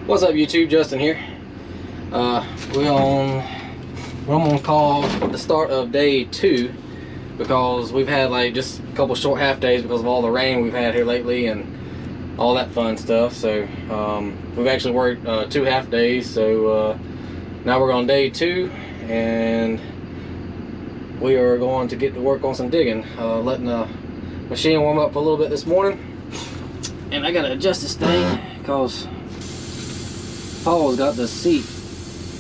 What's up, YouTube? Justin here. We're on what I'm gonna call the start of day 2, because we've had like just a couple short half days because of all the rain we've had here lately and all that fun stuff. So we've actually worked 2 half days. So now we're on day 2, and we are going to get to work on some digging. Letting the machine warm up for a little bit this morning, and I gotta adjust this thing because Paul's got the seat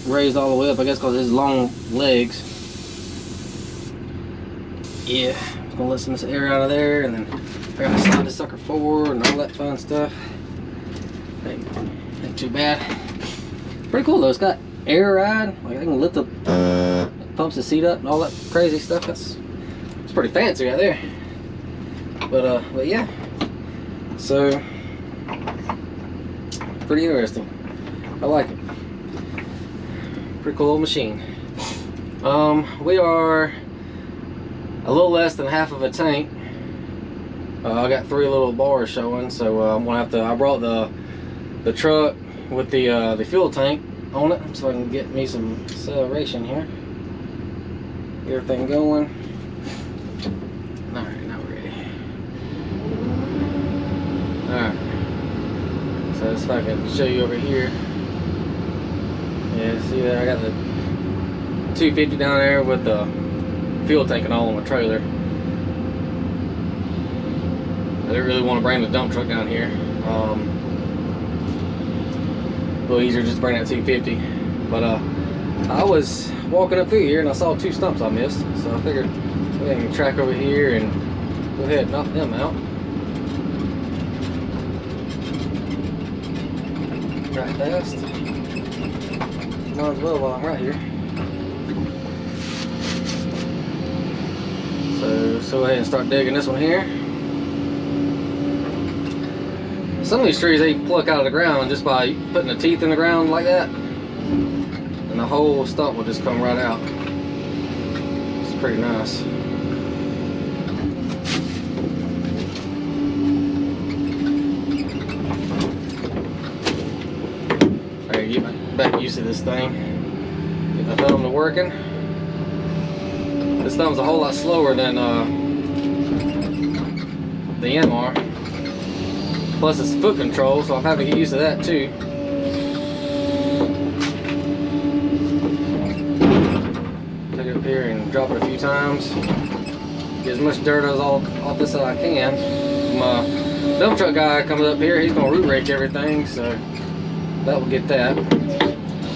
raised all the way up, I guess because of his long legs. Yeah, I'm gonna let some of this air out of there, and then I gotta slide the sucker forward and all that fun stuff. Ain't too bad. Pretty cool though. It's got air ride. Like I can lift the pumps the seat up and all that crazy stuff. It's pretty fancy right there. But yeah. So pretty interesting. I like it. Pretty cool little machine. We are a little less than half of a tank. I got 3 little bars showing, so I'm gonna have to. I brought the truck with the fuel tank on it, so I can get me some acceleration here. Get everything going. All right, now we're ready. All right. So let's see if I can show you over here. Yeah, see there, I got the 250 down there with the fuel tank and all on my trailer. I didn't really want to bring the dump truck down here. A little easier just to bring that 250. But I was walking up through here and I saw 2 stumps I missed, so I figured I can track over here and go ahead and knock them out. Right fast. Might as well while I'm right here. So let's go ahead and start digging this one here. Some of these trees they pluck out of the ground just by putting the teeth in the ground like that, and the whole stump will just come right out. It's pretty nice. Alright, get back used to this thing. Get my thumb to working. This thumb's a whole lot slower than the MR. Plus it's foot control, so I'm having to get used to that too. Take it up here and drop it a few times. Get as much dirt as off this as I can. My dump truck guy comes up here, he's gonna root rake everything, so that will get that.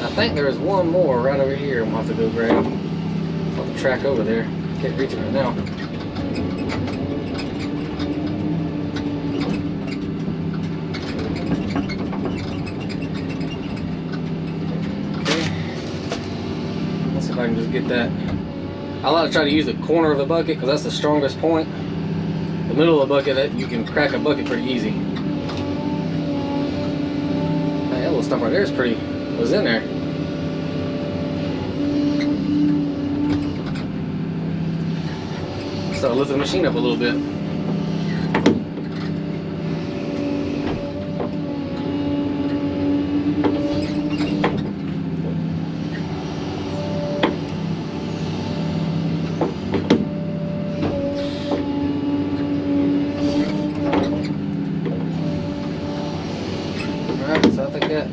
I think there is one more right over here I'm gonna have to go grab. I'll have to track over there. Can't reach it right now. If I can just get that. I like to try to use the corner of the bucket because that's the strongest point. The middle of the bucket, that you can crack a bucket pretty easy. Hey, that little stuff right there is pretty. Was in there. So lift the machine up a little bit. So I think that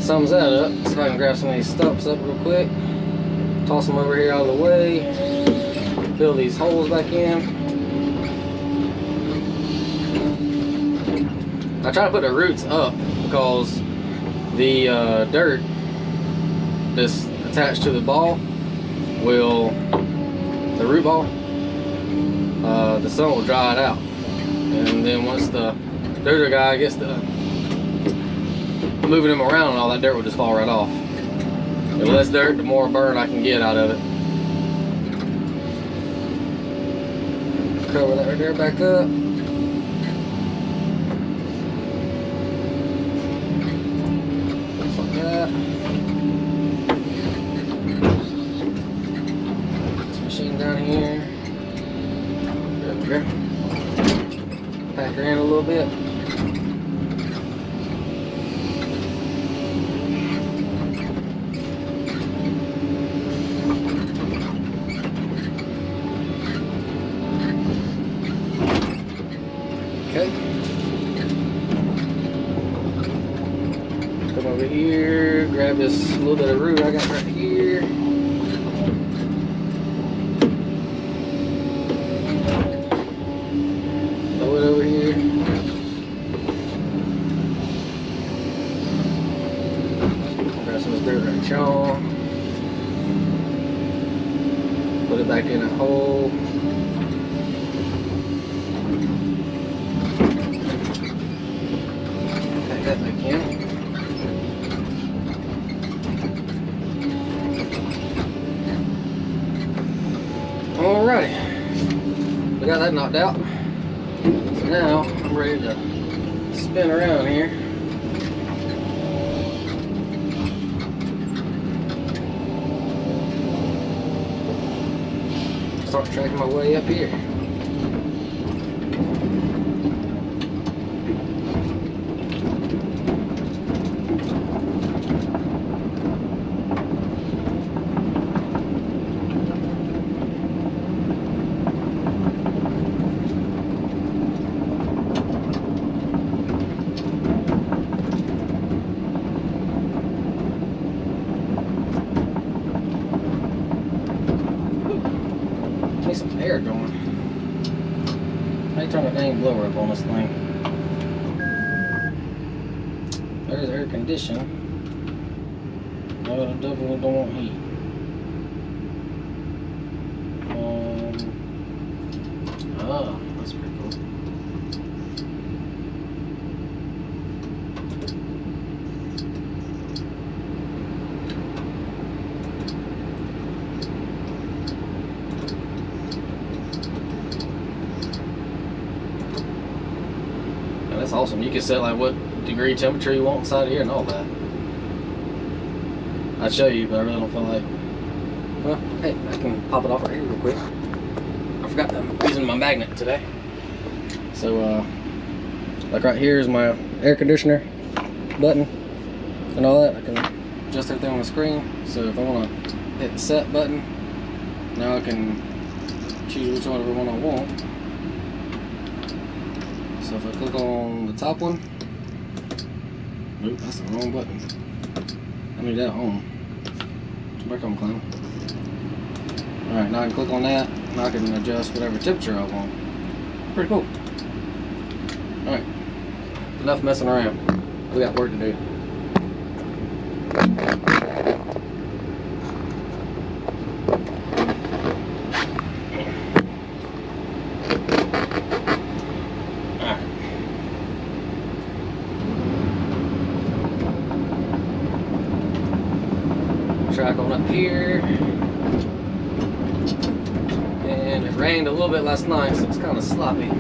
sums that up. So if I can grab some of these stumps up real quick, toss them over here out of the way, fill these holes back in. I try to put the roots up because the dirt that's attached to the ball will, the root ball, the sun will dry it out. And then once the dirter guy gets the moving them around, and all that dirt will just fall right off. The less dirt, the more burn I can get out of it. Cover that right there back up. Just like that. This machine down here. There we go. Pack her in a little bit. over here, grab this little bit of root I got right here. Throw it over here. Grab some of this dirt right here. Put it back in a hole. Pack that back in. Alrighty, we got that knocked out. So now I'm ready to spin around here. Start tracking my way up here. Need some air going. How you turn the dang blower up on this thing? There's air conditioning. No, I definitely don't want heat. That's pretty cool. That's awesome. You can set like what degree temperature you want inside of here and all that. I'd show you, but I really don't feel like. Well, hey, I can pop it off right here real quick. I forgot that I'm using my magnet today. So, like right here is my air conditioner button and all that. I can adjust everything on the screen. So if I want to hit the set button, now I can choose whichever one I want. So if I click on the top one, nope, that's the wrong button. I need that on. Back on, clown. Alright, now I can click on that, and I can adjust whatever temperature I want. Pretty cool. Alright, enough messing around. We got work to do. Track on up here, and it rained a little bit last night, so it's kind of sloppy.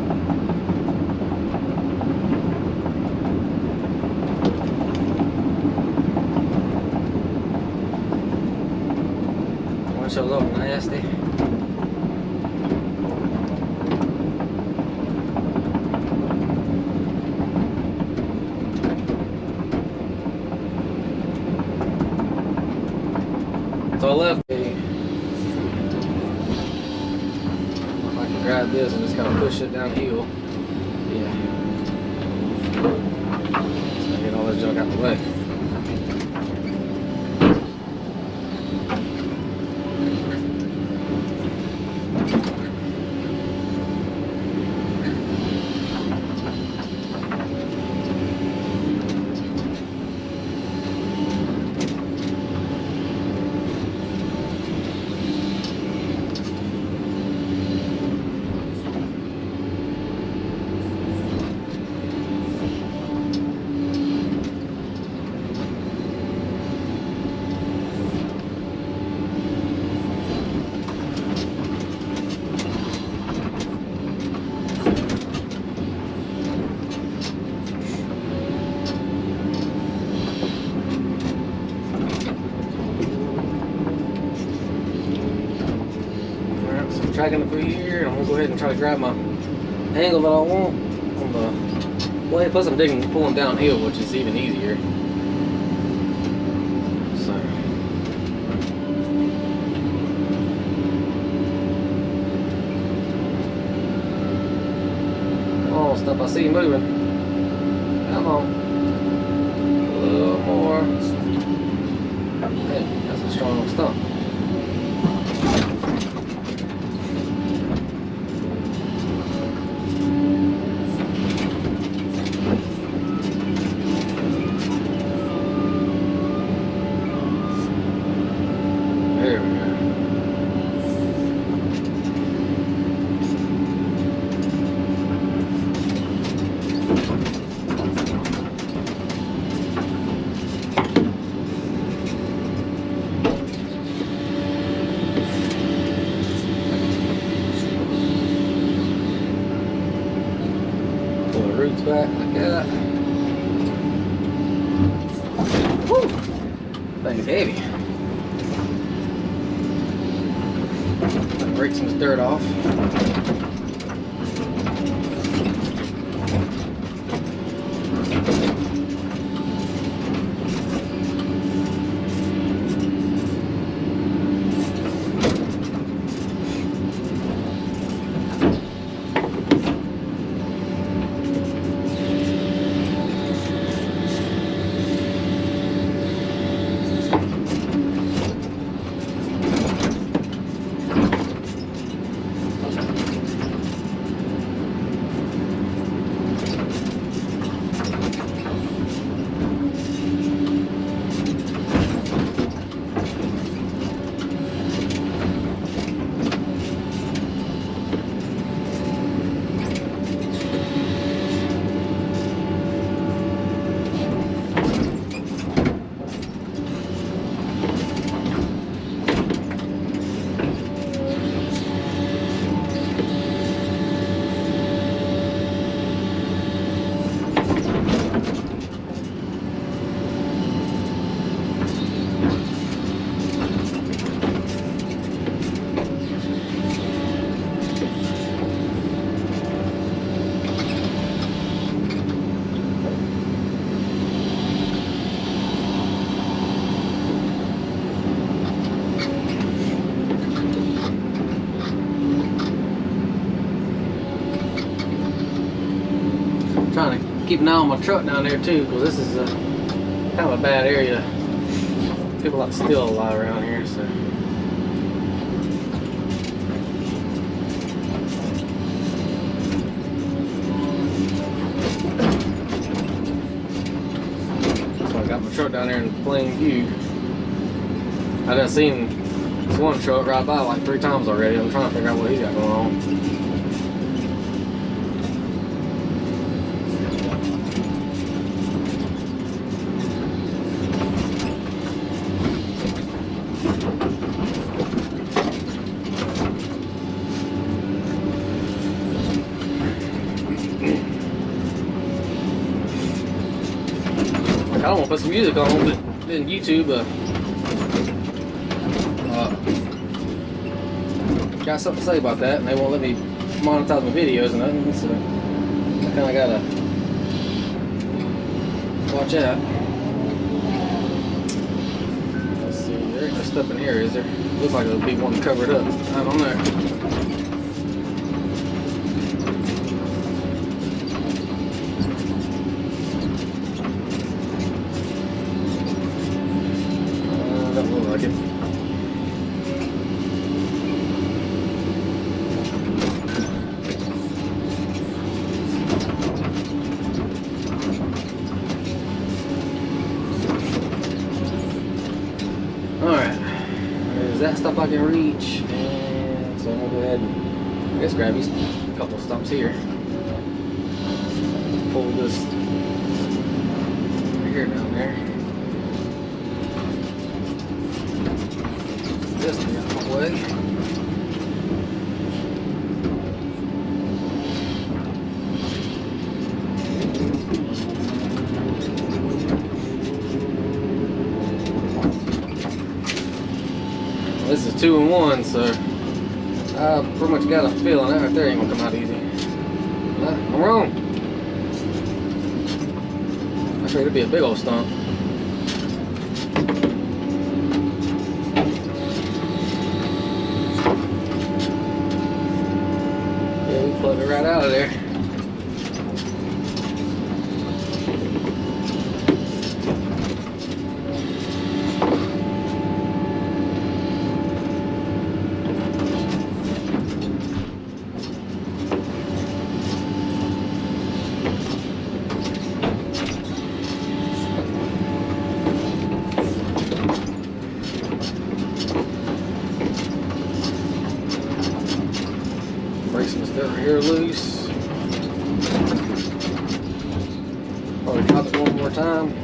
Wind chill a little nasty. So I left the, if I can grab this and just kind of push it downhill. Yeah. So I get all this junk out the way. Tracking it through here. I'm gonna go ahead and try to grab my angle that I want on the blade. Plus I'm pulling downhill, which is even easier. So oh, stuff I see moving. Come on. little more. Hey, that's a strong stump. There we go. Pull the roots back like that. Woo! Thing's heavy. Break some of this dirt off. Trying to keep an eye on my truck down there too, because this is kind of a bad area. People like to steal a lot around here, so. So I got my truck down there in plain view. I done seen this one truck ride by like 3 times already. I'm trying to figure out what he's got going on. I don't want to put some music on, but in YouTube, got something to say about that, and they won't let me monetize my videos and nothing, so I kind of gotta watch out. Let's see, there ain't no stuff in here, is there? Looks like it'll be one covered up. I don't know. Doesn't look like it. Alright, there's that stuff I can reach, and so I'm gonna go ahead and I guess grab these couple stumps here. Pull this right here down there. This thing out of my way. This is 2 in 1, so I pretty much got a feeling that right there ain't gonna come out easy. Nah, I'm wrong. I figured it'd be a big old stump. Yeah, we plugged it right out of there. Probably drop it one more time.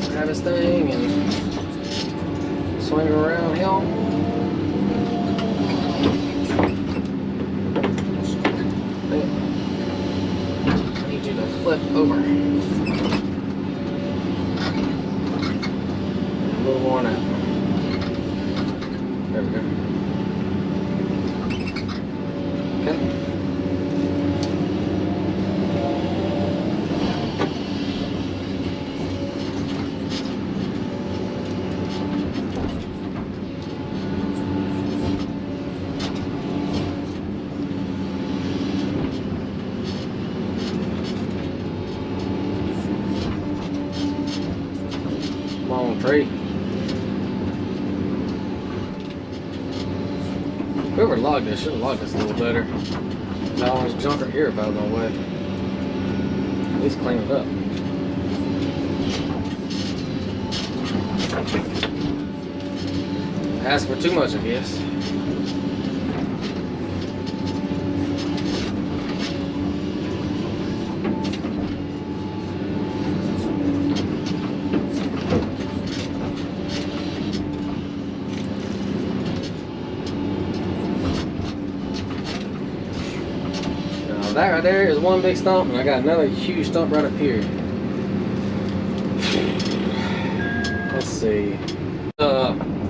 Grab this thing and swing it around here. I need you to flip over. A little more now. There we go. Okay. Come on, tree. Whoever logged this should have logged this a little better. Got all this junk right here if I was on the way. At least clean it up. Ask for too much, I guess. That right there is one big stump, and I got another huge stump right up here. Let's see.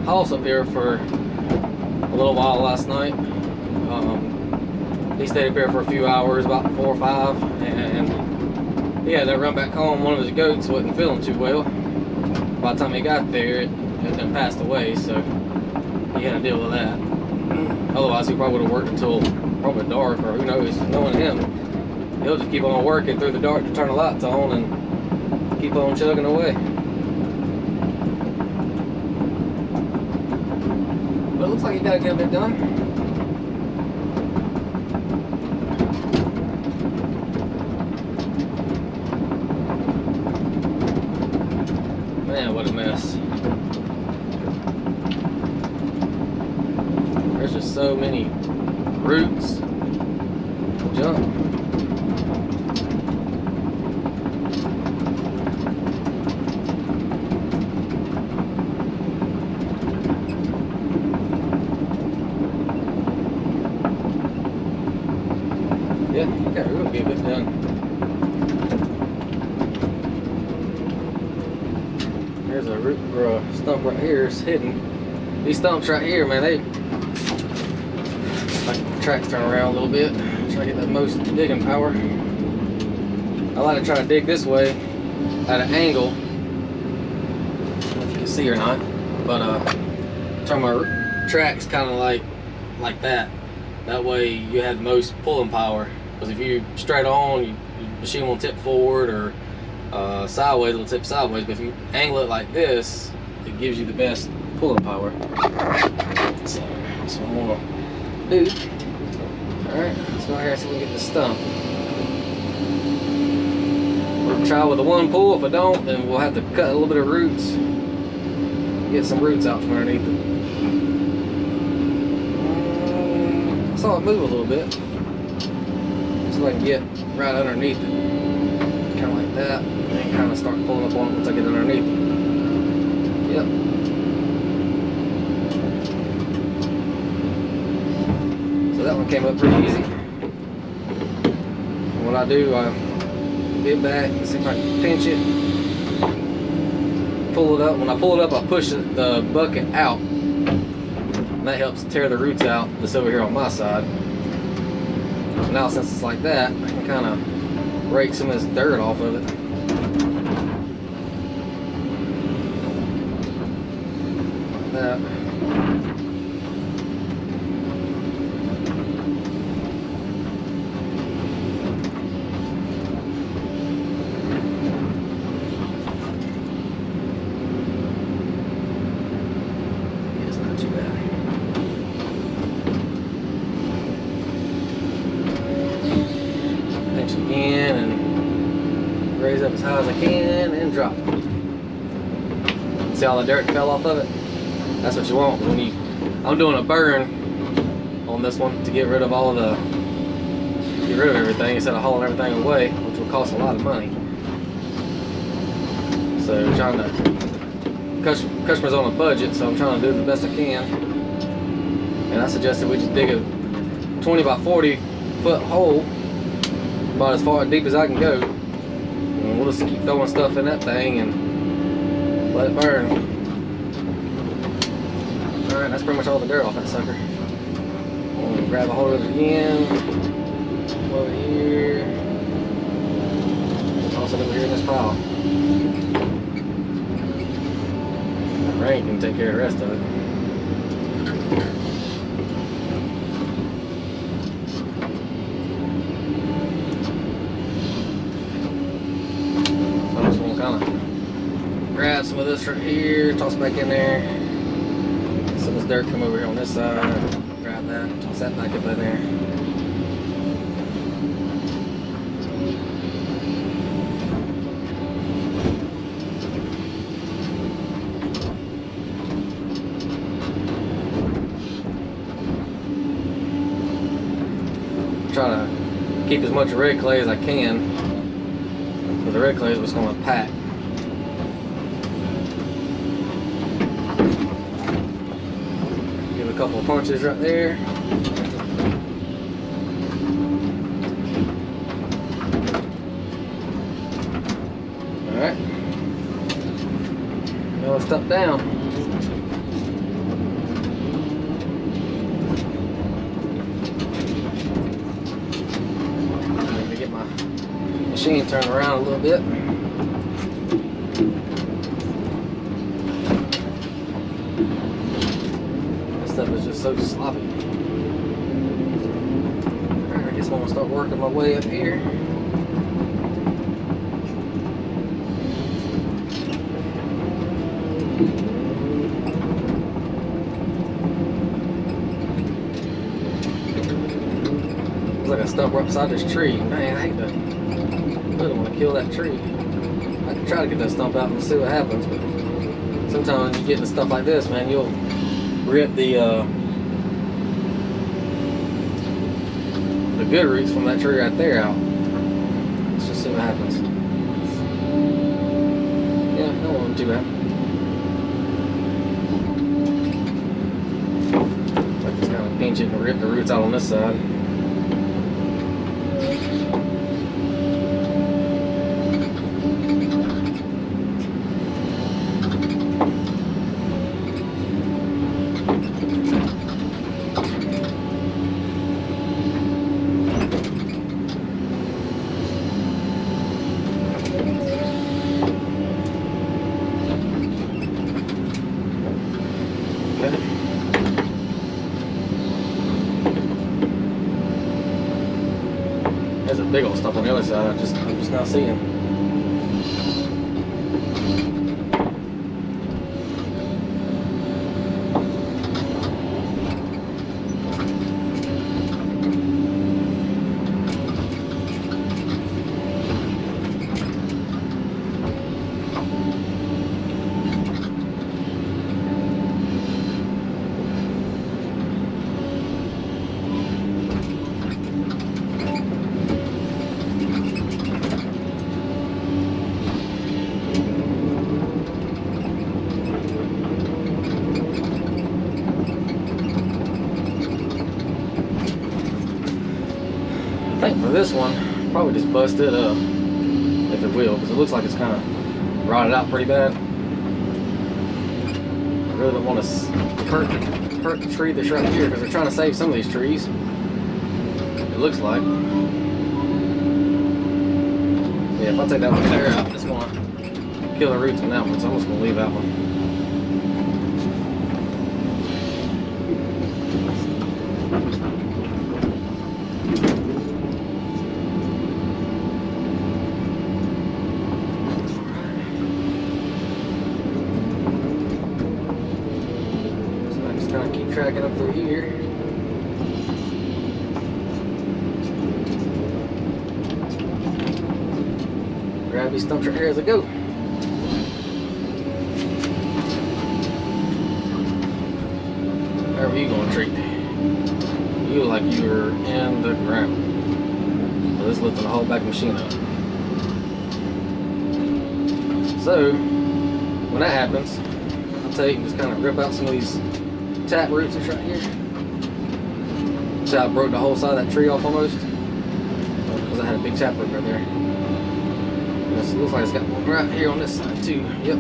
House up here for a little while last night. He stayed up here for a few hours, about 4 or 5, and he had to run back home. One of his goats wasn't feeling too well. By the time he got there, it had been passed away, so he had to deal with that. Otherwise, he probably would have worked until probably dark, or who knows. Knowing him, he'll just keep on working through the dark to turn the lights on and keep on chugging away. But it looks like you gotta get a bit done. Man, what a mess. There's just so many roots, junk. Yeah, got a real good bit done. There's a root or a stump right here. It's hidden. These stumps right here, man, they like the tracks turn around a little bit. Try to get the most digging power. I like to try to dig this way at an angle. I don't know if you can see or not, but turn my tracks kind of like that. That way you have the most pulling power. Because if you straight on, your machine will tip forward, or sideways, it'll tip sideways. But if you angle it like this, it gives you the best pulling power. So that's what I'm gonna do. Alright, let's go here and see if we can get the stump. We'll try with the one pull. If I don't, then we'll have to cut a little bit of roots. Get some roots out from underneath it. I saw it move a little bit. So I can get right underneath it. Kind of like that. And then kind of start pulling up on it once I get underneath it. Yep. So that one came up pretty easy. And what I do, I get back and see if I can pinch it. Pull it up. When I pull it up, I push the bucket out. And that helps tear the roots out that's over here on my side. Now since it's like that, I can kind of rake some of this dirt off of it. Like that. It's not too bad. raise up as high as I can and drop. See how the dirt fell off of it? That's what you want when you. I'm doing a burn on this one to get rid of everything instead of hauling everything away, which will cost a lot of money. So trying to, customer's on a budget, so I'm trying to do the best I can. And I suggested we just dig a 20 by 40 foot hole, about as far deep as I can go. And we'll just keep throwing stuff in that thing and let it burn. Alright, that's pretty much all the dirt off that sucker. I'm gonna grab a hold of it again. Over here. Toss it over here in this pile. That rain can take care of the rest of it. So I'm just gonna kind of grab some of this right here, toss it back in there. Some of this dirt come over here on this side. Grab that, toss that back up in there. Trying to keep as much red clay as I can, but the red clay is what's going to pack. Give it a couple of punches right there. Alright. Now let's step down. Machine turned around a little bit. This stuff is just so sloppy. Alright, I guess I'm gonna start working my way up here. Looks like a stump right beside this tree. Man, I hate to. I don't want to kill that tree. I can try to get that stump out and see what happens, but sometimes you get into stuff like this, man, you'll rip the good roots from that tree right there out. Let's just see what happens. Yeah, that wasn't too bad. I just kind of pinch it and rip the roots out on this side. There's a big old stump on the other side. I'm just now seeing. I think for this one, probably just bust it up, if it will, because it looks like it's kind of rotted out pretty bad. I really don't want to hurt the tree that's right here, because they're trying to save some of these trees, it looks like. Yeah, if I take that one there out, it's going to kill the roots on that one, so I'm just going to leave that one. Kind of keep tracking up through here. Grab these stumps right here as I go. However you gonna treat. You look like you're in the ground. So this is lifting the whole back machine up. So when that happens, I'll take and just kind of rip out some of these tap roots that's right here. See how I broke the whole side of that tree off almost? Because I had a big tap root right there. It looks like it's got one right here on this side too. Yep.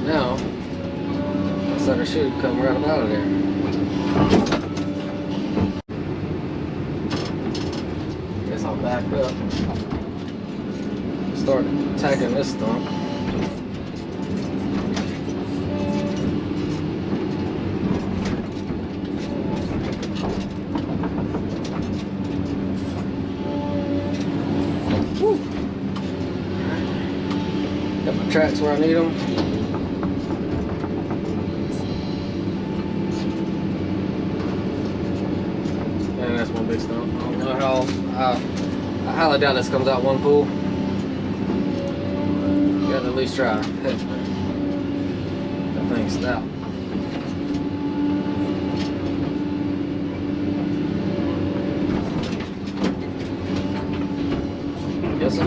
Now, that sucker should come right up out of there. Guess I'll back up. Start attacking this stump. Woo. Got my tracks where I need them. And that's one big stump. I don't know how. I highly doubt this comes out one pull. Gotta at least try. That thing's stout. Yes, sir.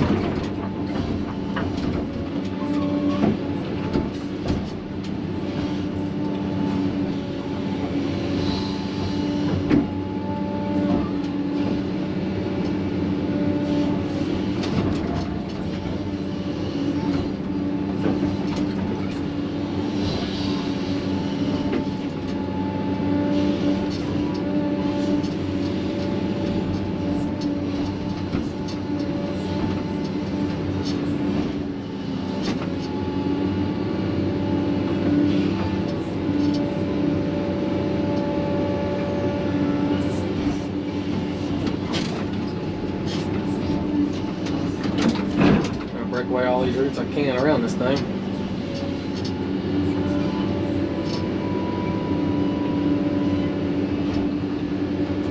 Break away all these roots I can around this thing.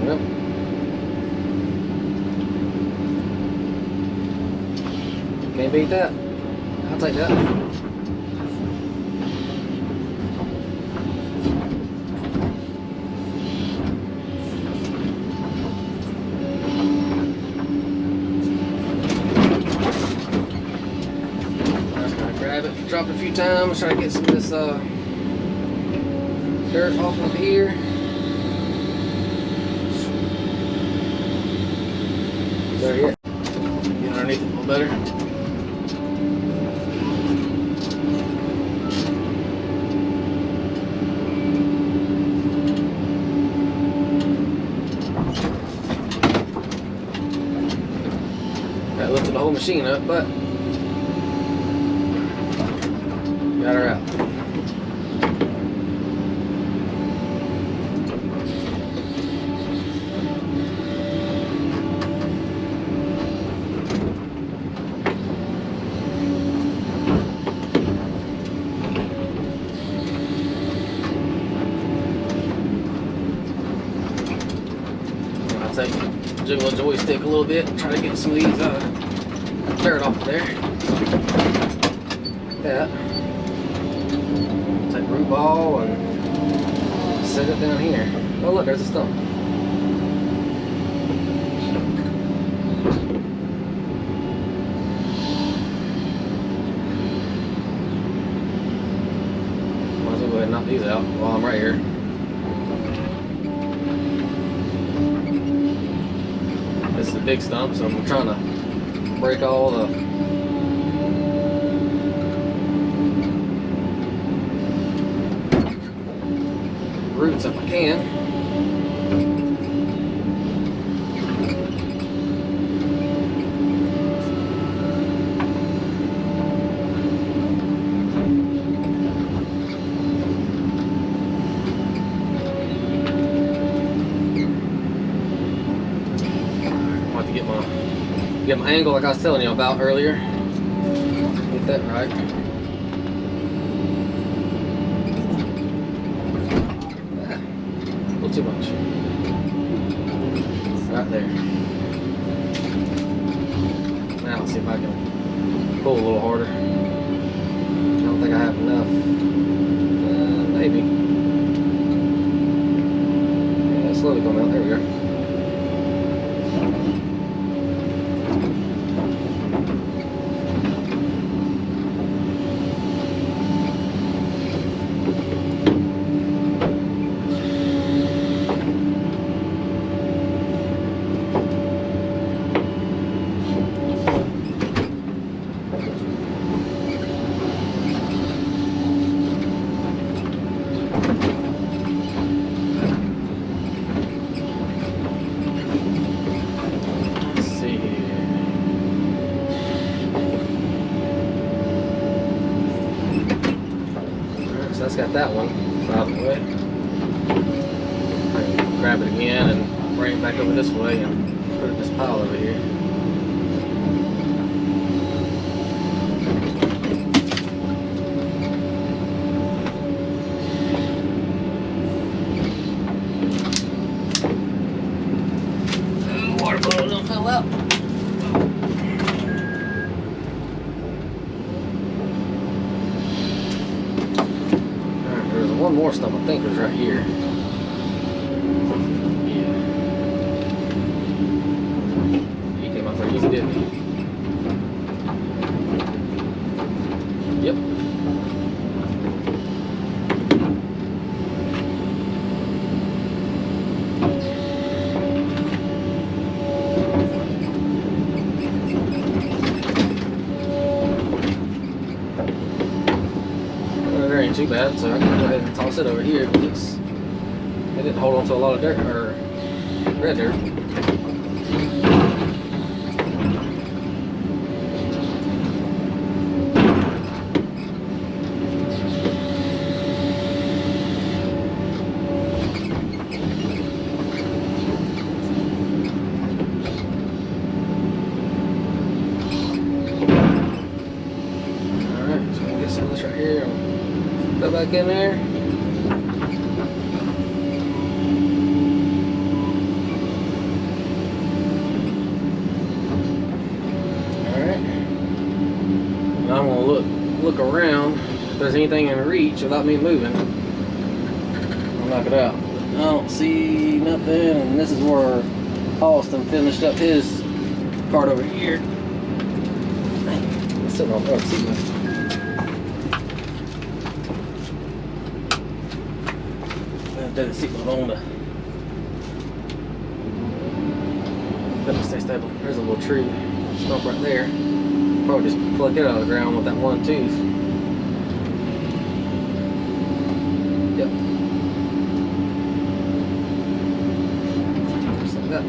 Yep. Can't beat that. I'll take that. Dropped a few times, try to get some of this dirt off of here. There you go. Get underneath it a little better. That lifted the whole machine up, but got her out. I'll take jiggle the joystick a little bit and try to get some of these dirt off of there. Like that. Take root ball and set it down here. Oh look, there's a stump. Might as well go ahead and knock these out while I'm right here. This is a big stump, so I'm trying to break all the roots if I can. I want to get my angle like I was telling you about earlier. Get that right. Too much. Right there. see if I can pull a little harder. I don't think I have enough. Maybe. Yeah, slowly come out. There we go. That's got that one out of the way. I can grab it again and bring it back over this way and put it in this pile over here. Water bottle don't fill out. One more stump I think was right here. Yeah. He came out pretty easy, didn't he? Yep. Ain't too bad, so I can go ahead and toss it over here. It didn't hold on to a lot of dirt or red dirt. Alright, so I'm gonna get some of this right here. Go back in there. Alright. And I'm gonna look around if there's anything in reach without me moving. I'll knock it out. I don't see nothing, and this is where Austin finished up his part over here. It's sitting on the seat. Doesn't seatbelt on to stay stable. There's a little tree stump right there. Probably just pluck it out of the ground with that one tooth. Yep. Just like that.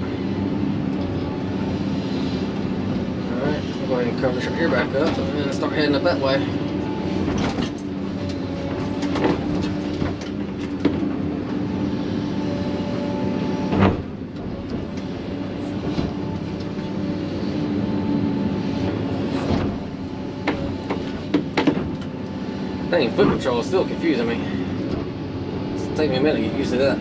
Alright, I'll go ahead and cover this right here back up and then start heading up that way. Dang, foot control is still confusing me. It's taking me a minute to get used to that.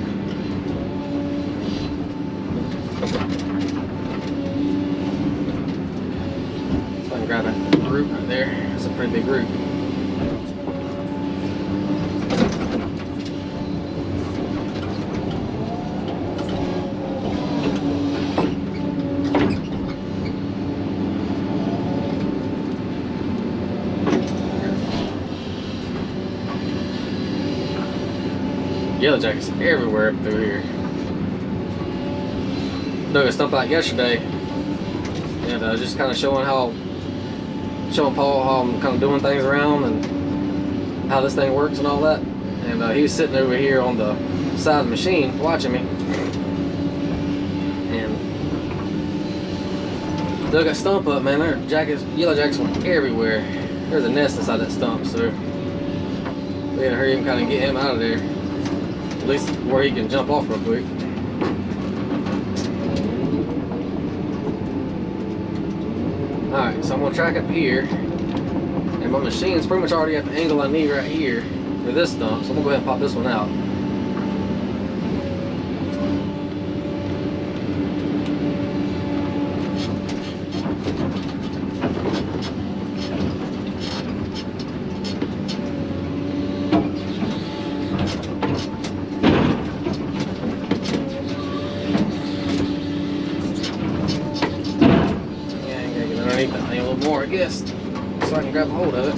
So I can grab that root right there. That's a pretty big root. Yellow jackets everywhere up through here. Dug a stump out yesterday, and just kind of showing Paul how I'm kind of doing things around and how this thing works and all that. And he was sitting over here on the side of the machine watching me, and dug that stump up, man. There yellow jackets went everywhere. There's a nest inside that stump, so we had to hurry and kind of get him out of there. At least where he can jump off real quick. Alright, so I'm going to track up here. And my machine's pretty much already at the angle I need right here for this stump. So I'm going to go ahead and pop this one out. I guess, so I can grab a hold of it.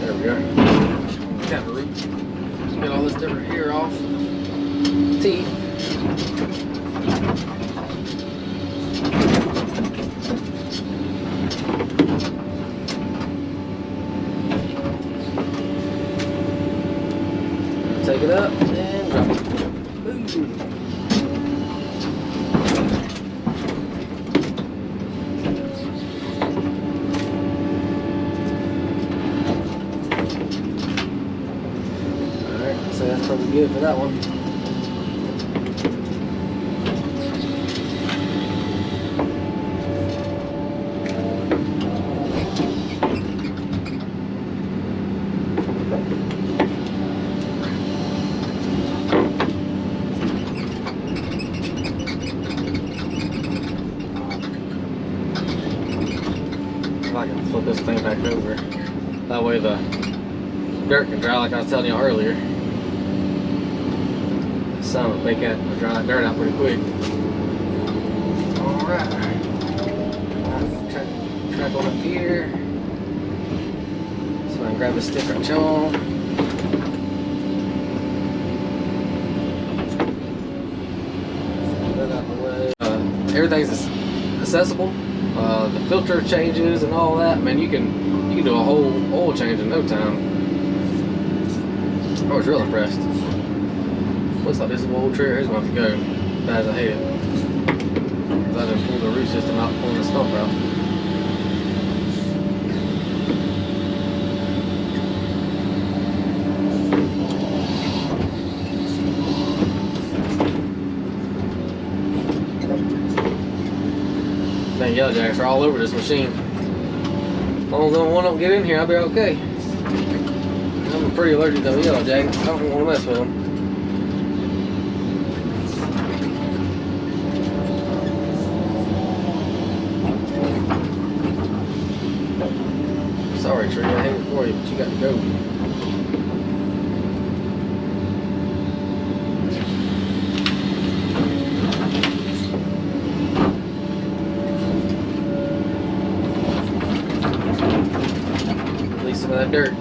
There we go. Got the root. Get all this different hair off. Teeth. Take it up and drop it. Boom. Alright, so that's probably good for that one. I can flip this thing back over. That way the dirt can dry like I was telling you earlier. The sun will bake that dry that dirt out pretty quick. Alright. Track on up here. So I can grab the stick right on. That out the way. Everything's accessible. The filter changes and all that. Man, you can do a whole oil change in no time. I was real impressed. Looks like this is an old trailer. Here's going to have to go bad as I hate it. Because I didn't pull the root system out, pulling the stump out. Dang, yellow jacks are all over this machine. As long as one don't get in here, I'll be okay. I'm pretty allergic to yellow jackets. I don't want to mess with them. Sorry, tree, I hate it for you, but you got to go. Some of that dirt.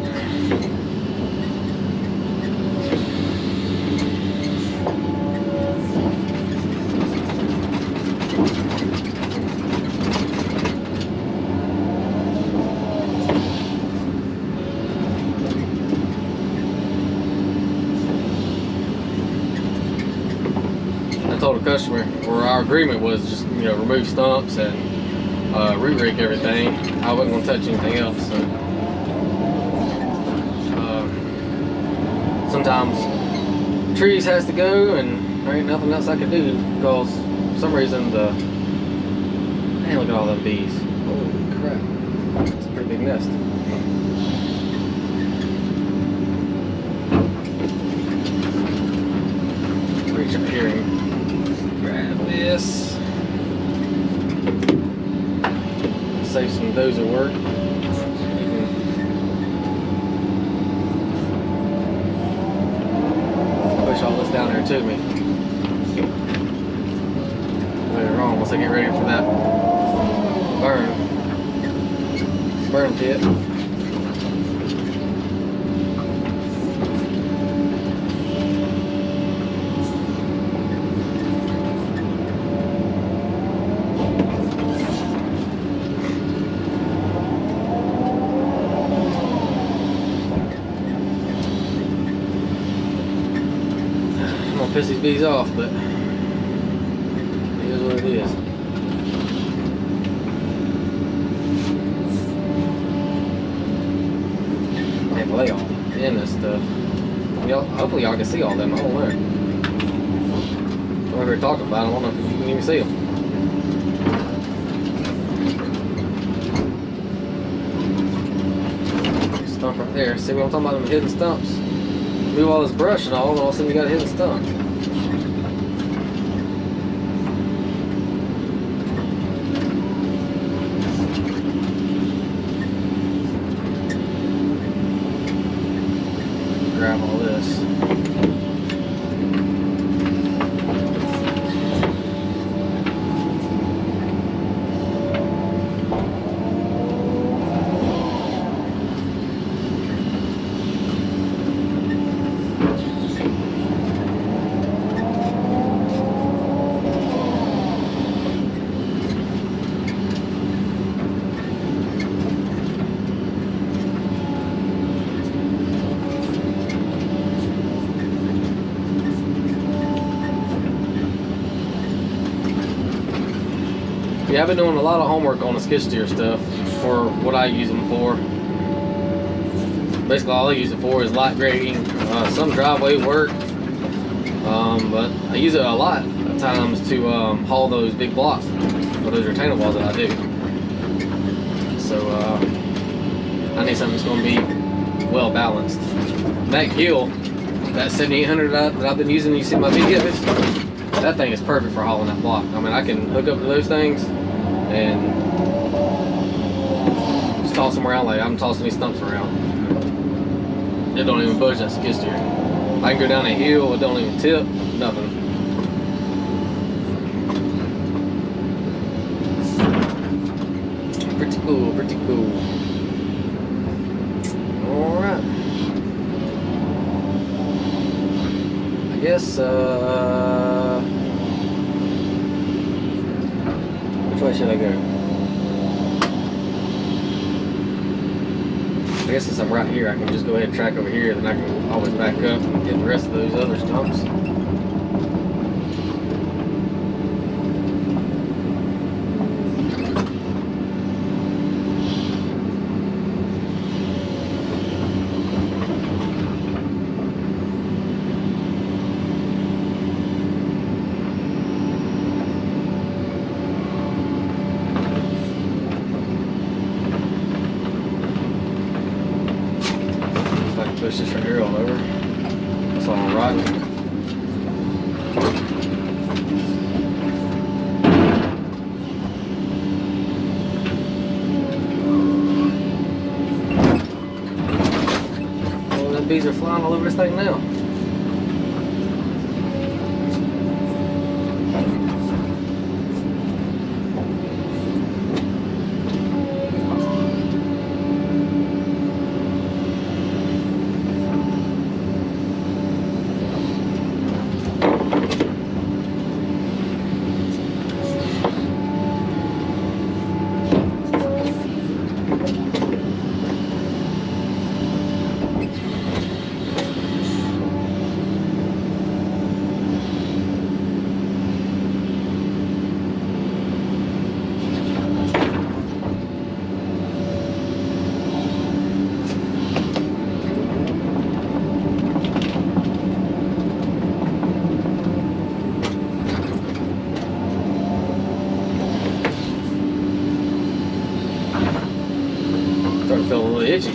I told the customer where our agreement was just, you know, remove stumps and root rake everything. I wasn't going to touch anything else. So. Sometimes trees has to go and there ain't nothing else I can do because for some reason hey, look at all them bees. Holy crap. It's a pretty big nest. Reach up here and grab this. Save some dozer work. All this down there to me. Later on, once I get ready for that burn pit. Piss these bees off, but it is what it is. Can't play all in this stuff. Hopefully y'all can see all them. I don't know. I'm over here talking about them. I don't know if you can even see them. Stump right there. See what I'm talking about? Them hidden stumps. Move all this brush and all of a sudden you got a hidden stump. Grab all this. Yeah, I've been doing a lot of homework on the skid steer stuff for what I use them for. Basically, all I use it for is light grading, some driveway work, but I use it a lot of times to haul those big blocks for those retainer walls that I do. So I need something that's going to be well balanced. That Gill, that 7800 that I've been using, you see my videos, that thing is perfect for hauling that block. I mean, I can hook up to those things and just toss them around like I'm tossing these stumps around. It don't even budge that skid steer. I can go down a hill, it don't even tip, nothing. Pretty cool, pretty cool. Alright. I guess, which way should I go? I guess since I'm right here, I can just go ahead and track over here, then I can always back up and get the rest of those other stumps. Push this right here all over. That's all right. Well, the bees are flying all over this thing now. Starting to feel a little itchy.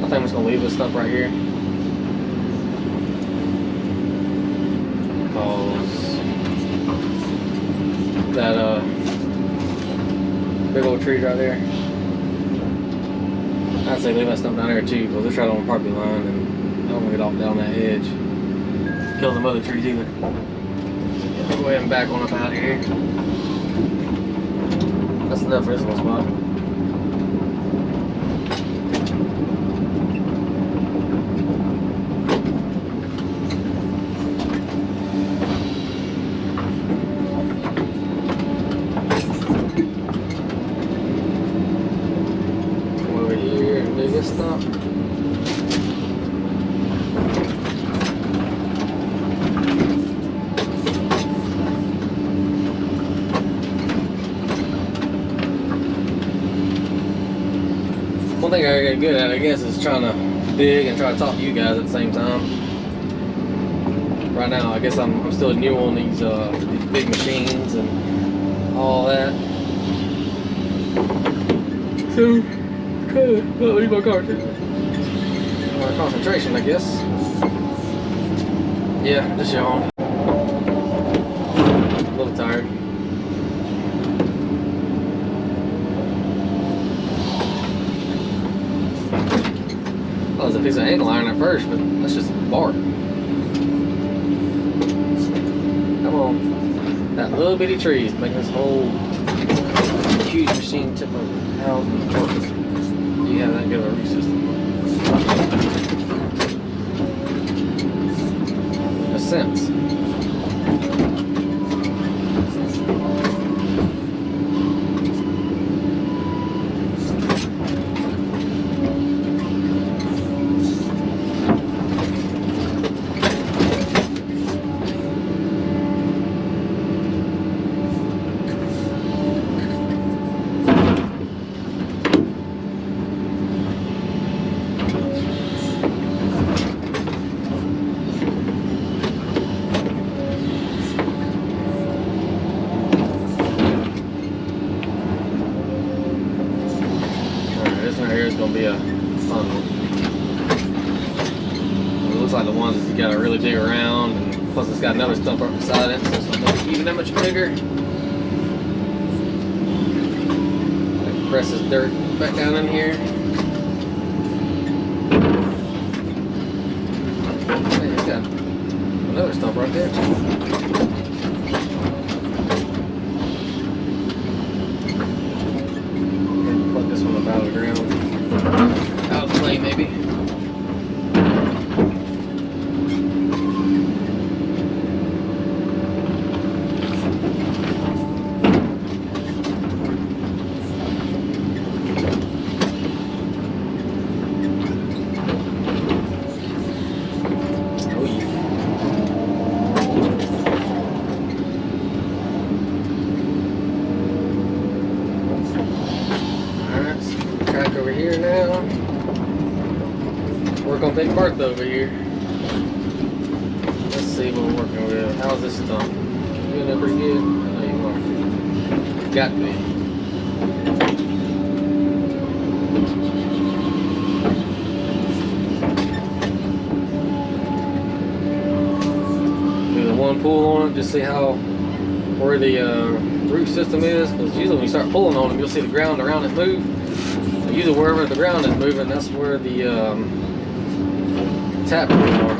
I think I'm just gonna leave this stuff right here, because that big old trees right there, I'd say leave that stuff down there too, because it's right on the property line and I don't want to get off down that edge, kill them other trees either. I'll go ahead and back on up out of here. That's enough for this little spot. Stump. One thing I gotta get good at, I guess, is trying to dig and try to talk to you guys at the same time. Right now, I guess I'm still new on these big machines and all that. So. Well, leave my car too. More concentration, I guess. Yeah, just yawn. A little tired. Well, it was a piece of angle iron at first, but that's just bark. Come on. That little bitty tree is making this whole huge machine tip over. How important do you have that good of a root system? In a sense. Gonna be a fun one. It looks like the ones that you gotta really dig around, and plus it's got another stump right beside it, so it's not gonna be even that much bigger. Press this dirt back down in here. Hey, it's got another stump right there too. Plug this one up out of the ground. Out of the way, maybe. Oh yeah. Alright, so crack over here now. Work on Big Bertha over here. Let's see what we're working with. How's this stump? You doing that pretty good? I know you are. Got to be. Do the one pull on it, just see how where the root system is. Because usually when you start pulling on them, you'll see the ground around it move. So usually wherever the ground is moving, that's where the tap roots are.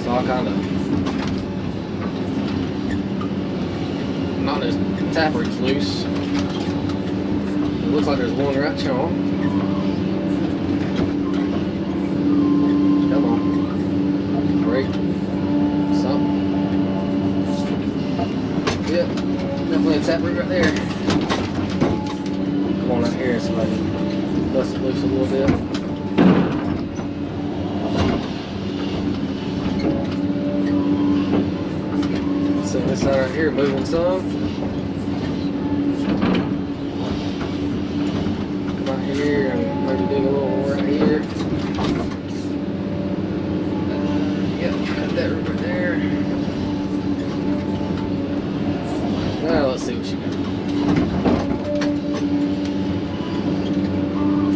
So I'll kind of knock those tap roots loose. It looks like there's one right here. Come on. Break. Something. Yep. Definitely a tap root right there. Come on out here so I can bust it loose a little bit. This side right here moving some. Come out here and maybe dig a little more right here. Yep, got that right there. Now let's see what she got.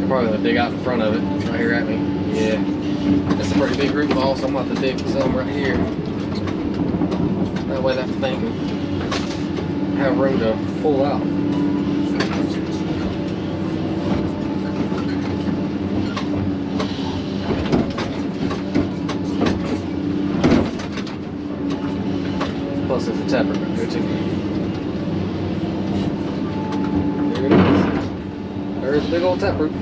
I'm probably gonna dig out in front of it, right here at me. Yeah, that's a pretty big root ball, so I'm about to dig some right here. That way that thing can have room to pull out. Plus there's a tapper right there too. There it is. There's a big old taproot.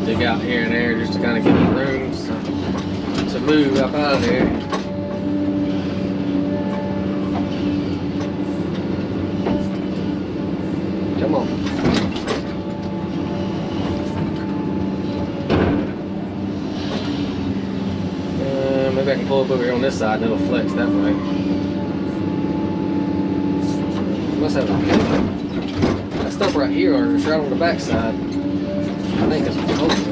Dig out here and there just to kind of give it room to move up out of there. Come on. Maybe I can pull up over here on this side and it'll flex that way. Must have that stump right here or it's right on the back side. I think it's supposed to.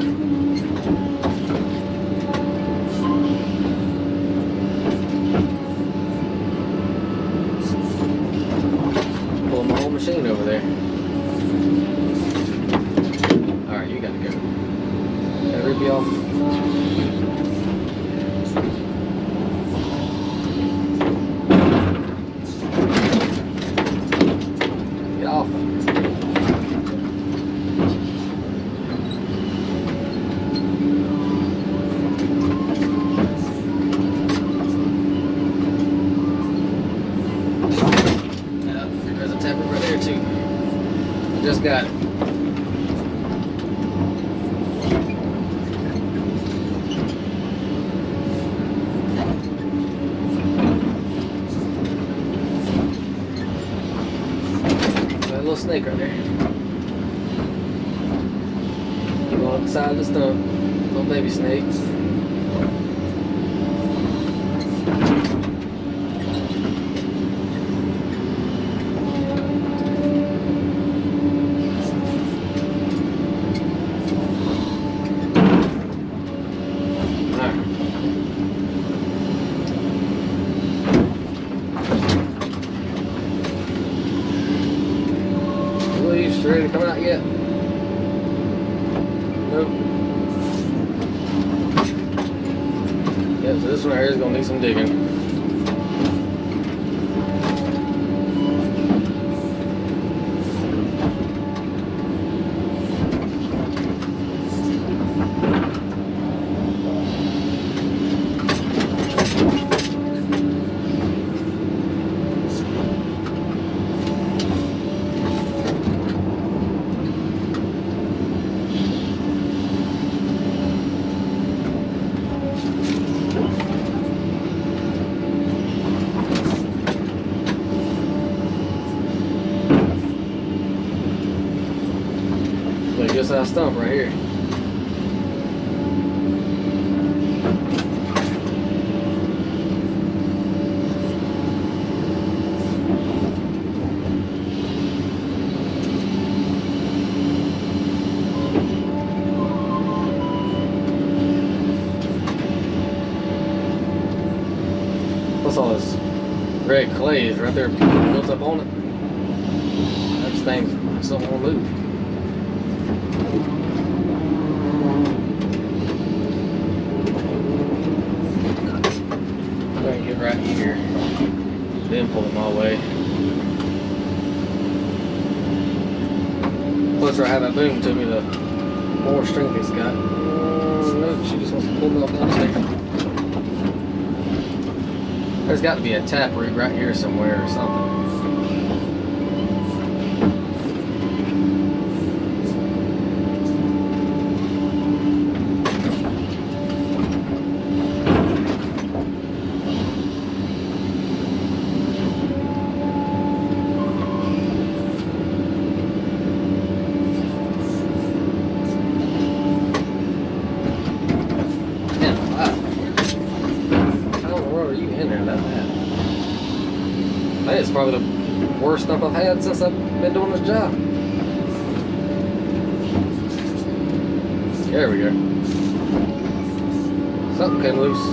Pulling my whole machine over there. Alright, you gotta go. Gotta rip you off. Get off. There's a tapper right there too. I just got it. Little snake right there. Go up the side of the stump. Little baby snake. Ready to come out yet? Nope. Yeah, so this one right here is gonna need some digging. Just our stump right here. Plus all this red clay is right there built up on it. That thing's something won't move. Get right here, then pull it my way. The closer I have that boom to me, the more strength it's got. Nope, she just wants to pull me off down there. There's got to be a tap root right here somewhere or something. Man, it's probably the worst stump I've had since I've been doing this job. There we go. Something came loose.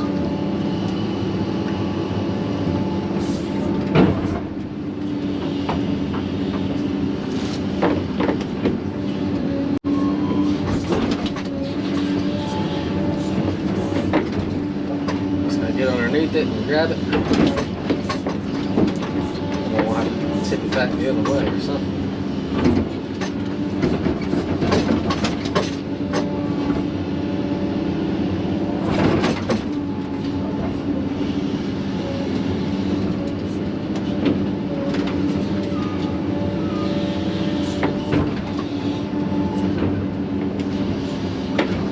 Just gotta get underneath it and grab it. Tip it back the other way or something.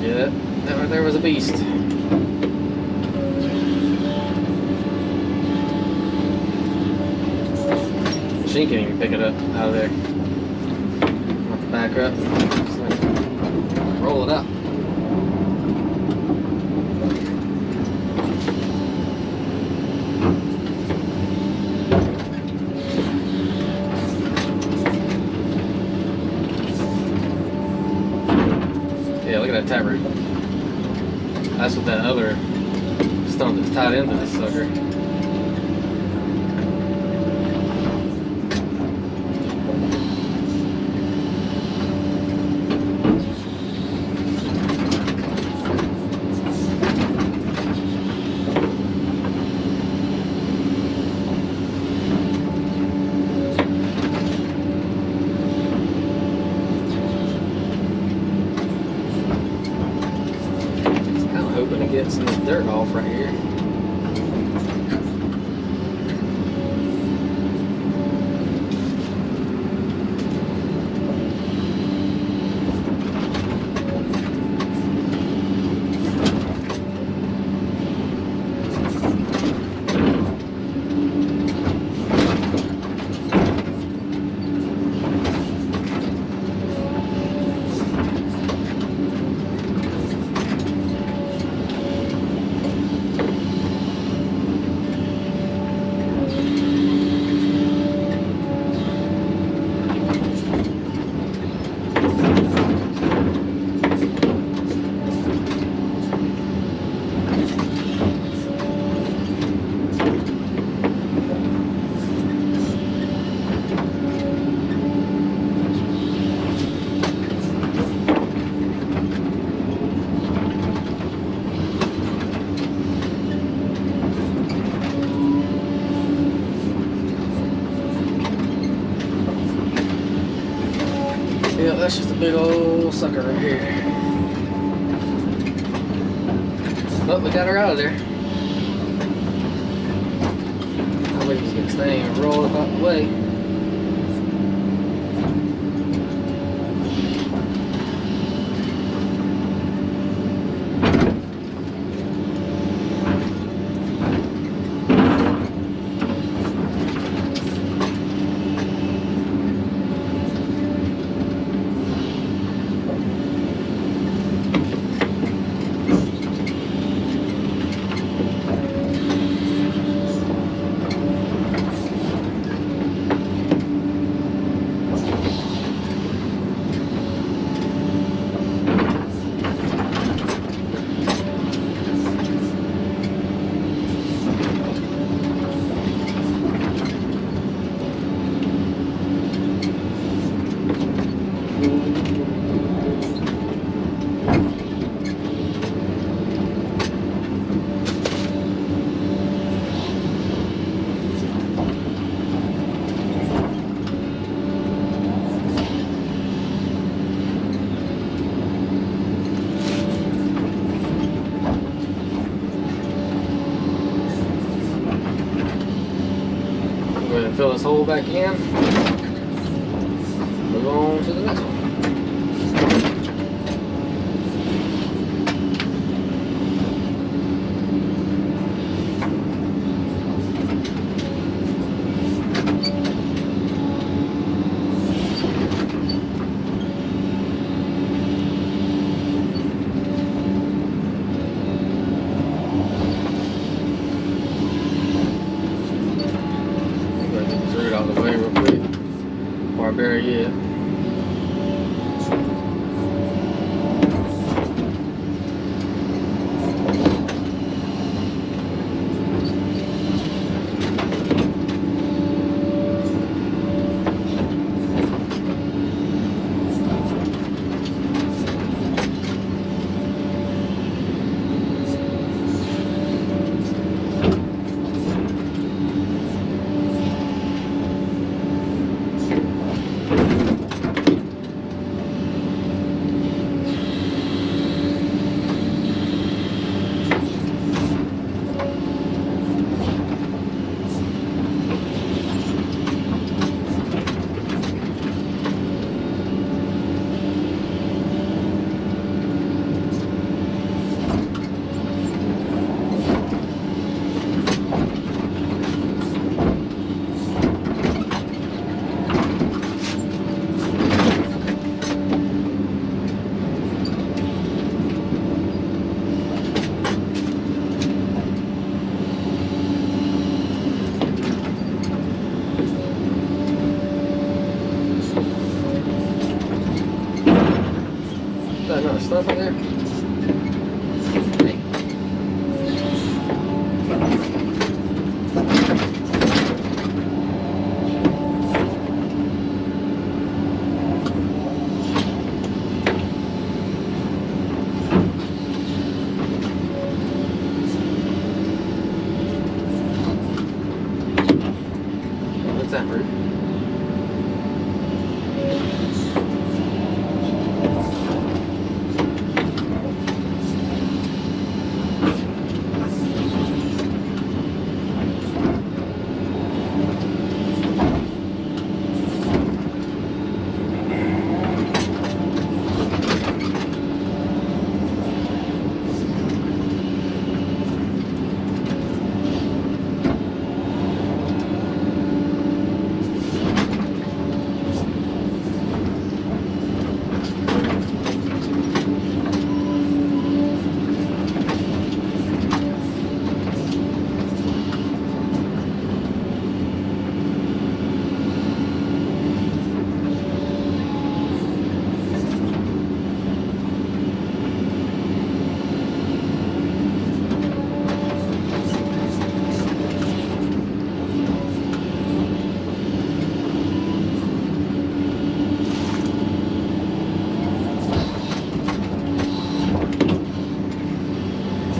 Yeah, that right there was a beast. She can't even pick it up out of there. Have to back up. Just like roll it up. Yeah, look at that taproot. That's what that other stump that's tied into this sucker. hoping to get some dirt off right here. Yeah, that's just a big old sucker right here. Oh, we got her out of there. I'll wait to get this thing and roll it out the way. Go ahead and fill this hole back in. Move on to the next one. Out of the way real quick before I bury it. Is that another stump in there? Hey. What's that for?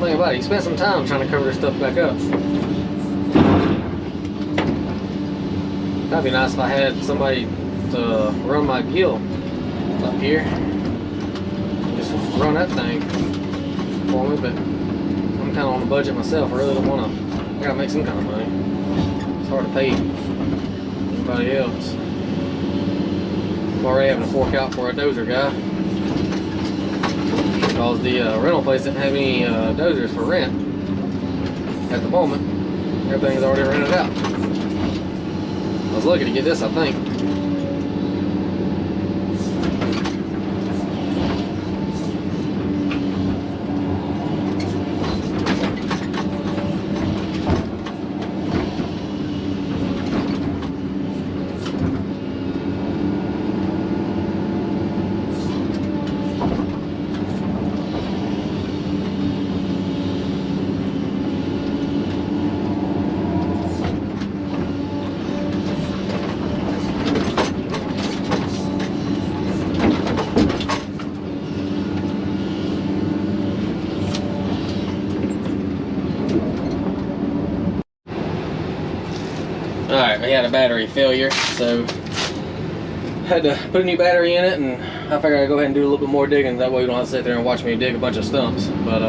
thing about it. You spend some time trying to cover this stuff back up. That'd be nice if I had somebody to run my gill up here. Just run that thing for me, but I'm kind of on a budget myself. I really don't want to. I gotta make some kind of money. It's hard to pay anybody else. I'm already having to fork out for a dozer guy because the rental place didn't have any dozers for rent at the moment. Everything's already rented out. I was lucky to get this, I think. Alright, we had a battery failure, so had to put a new battery in it, and I figured I'd go ahead and do a little bit more digging. That way you don't have to sit there and watch me dig a bunch of stumps. But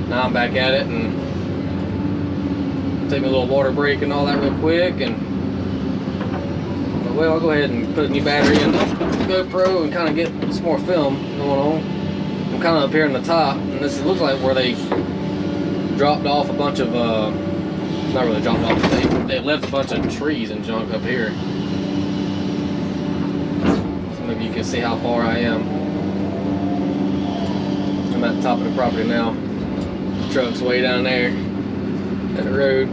now I'm back at it, and take me a little water break and all that real quick. And well, I'll go ahead and put a new battery in the GoPro and kind of get some more film going on. I'm kind of up here in the top, and this looks like where they dropped off a bunch of not really dropped off, they left a bunch of trees and junk up here. So maybe you can see how far I am. I'm at the top of the property now. The truck's way down there at the road.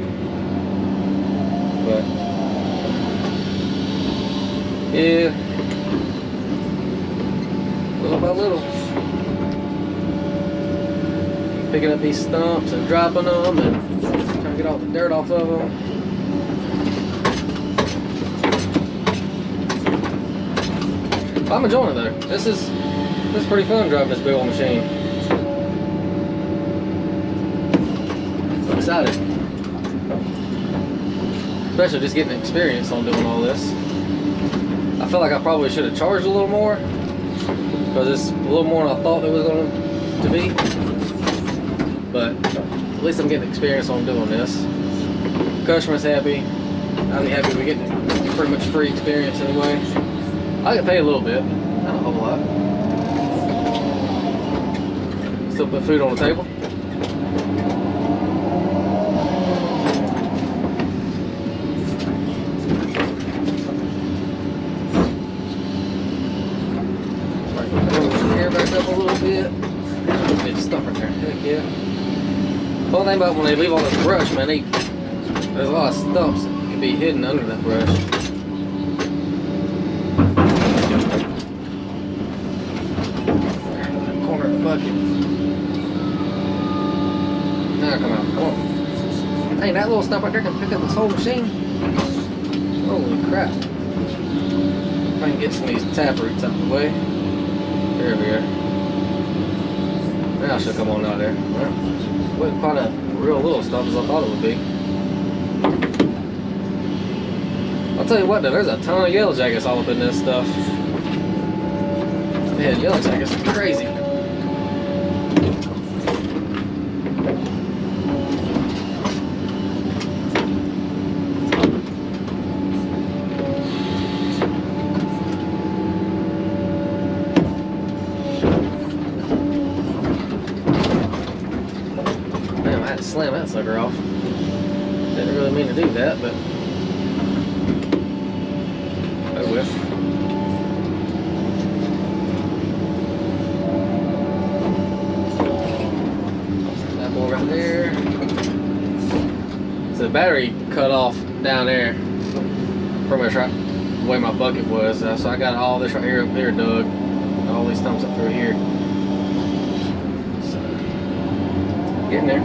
But yeah, little by little, picking up these stumps and dropping them and trying to get all the dirt off of them. I'm enjoying it though. This is pretty fun driving this big old machine. I'm excited. Especially just getting experience on doing all this. I feel like I probably should have charged a little more, because it's a little more than I thought it was going to be. But at least I'm getting experience on doing this. Customer's happy. I'll be happy we're getting pretty much free experience anyway. I get paid a little bit, not a whole lot. Still put food on the table. Back up a little bit. Big stump right there. Heck yeah. The only thing about when they leave all this brush, man, there's a lot of stumps that can be hidden under that brush. Corner of the bucket. Now come out. Come on. Dang, that little stump right there can pick up this whole machine. Holy crap. If I can get some of these tap roots out of the way. There we are. Now she'll come on out there. Well, wasn't quite a real little stump as I thought it would be. I'll tell you what though, there's a ton of yellow jackets all up in this stuff. Man, yellow jackets are crazy. Slam that sucker off. Didn't really mean to do that, but oh well. That boy right there. So the battery cut off down there, pretty much right the way my bucket was. So I got all this right here up here dug, all these stumps up through here. So getting there.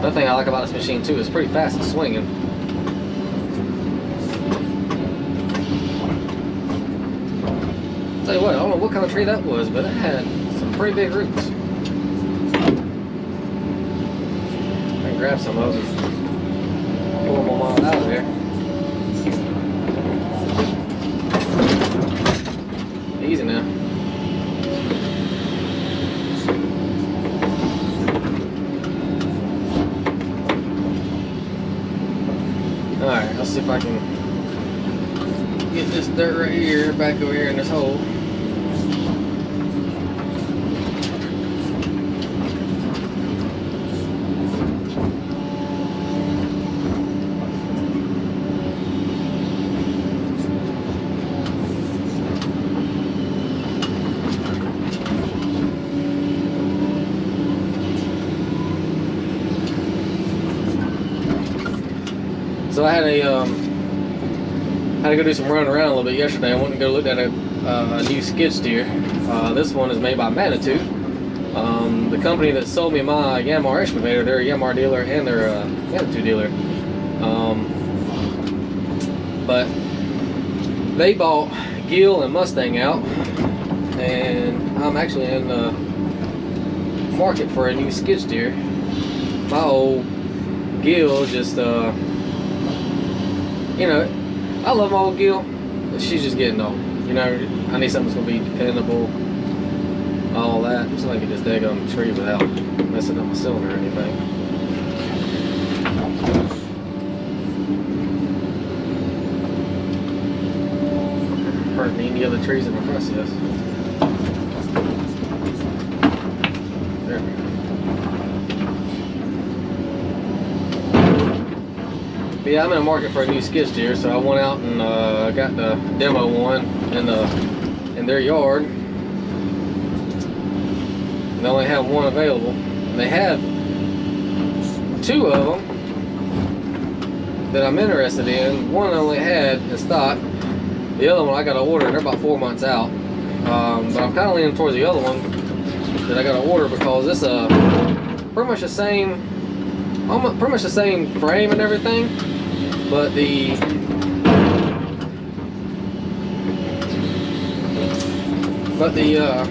Another thing I like about this machine too is pretty fast at swinging. Tell you what, I don't know what kind of tree that was, but it had some pretty big roots. grab some of them and pull them all out of there. Easy now. Alright, let's see if I can get this dirt right here back over here in this hole. So I had to go do some running around a little bit yesterday. I went and go look at a new skid steer. This one is made by Manitou. The company that sold me my Yanmar excavator, they're a Yanmar dealer and they're a Manitou dealer. But they bought Gill and Mustang out, and I'm actually in the market for a new skid steer. My old Gill just you know, I love my old Gill, but she's just getting old. You know, I need something that's gonna be dependable, all that. Just like I can get this daggone tree without messing up my cylinder or anything. Hurting any other trees in the process. There we go. But yeah, I'm in the market for a new skid steer, so I went out and got the demo one in their yard. They only have one available. And they have two of them that I'm interested in. One I only had in stock. The other one I got to order, and they're about 4 months out. But I'm kind of leaning towards the other one that I got to order because it's pretty much the same frame and everything. But the a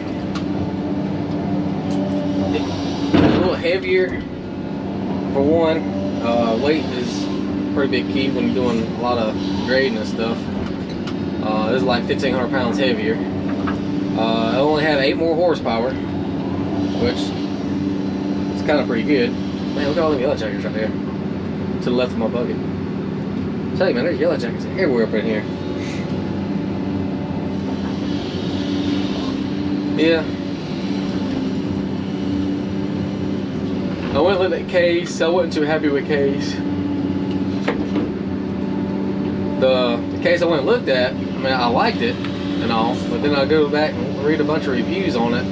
little heavier for one. Weight is a pretty big key when you're doing a lot of grading and stuff. This is like 1,500 pounds heavier. I only had 8 more horsepower, which is kind of pretty good. Man, look at all them yellow jackets right there to the left of my bucket. I tell you, man, there's yellow jackets everywhere up in here. Yeah. I went and looked at Case. I wasn't too happy with Case. The case I went and looked at, I mean, I liked it and all, but then I go back and read a bunch of reviews on it.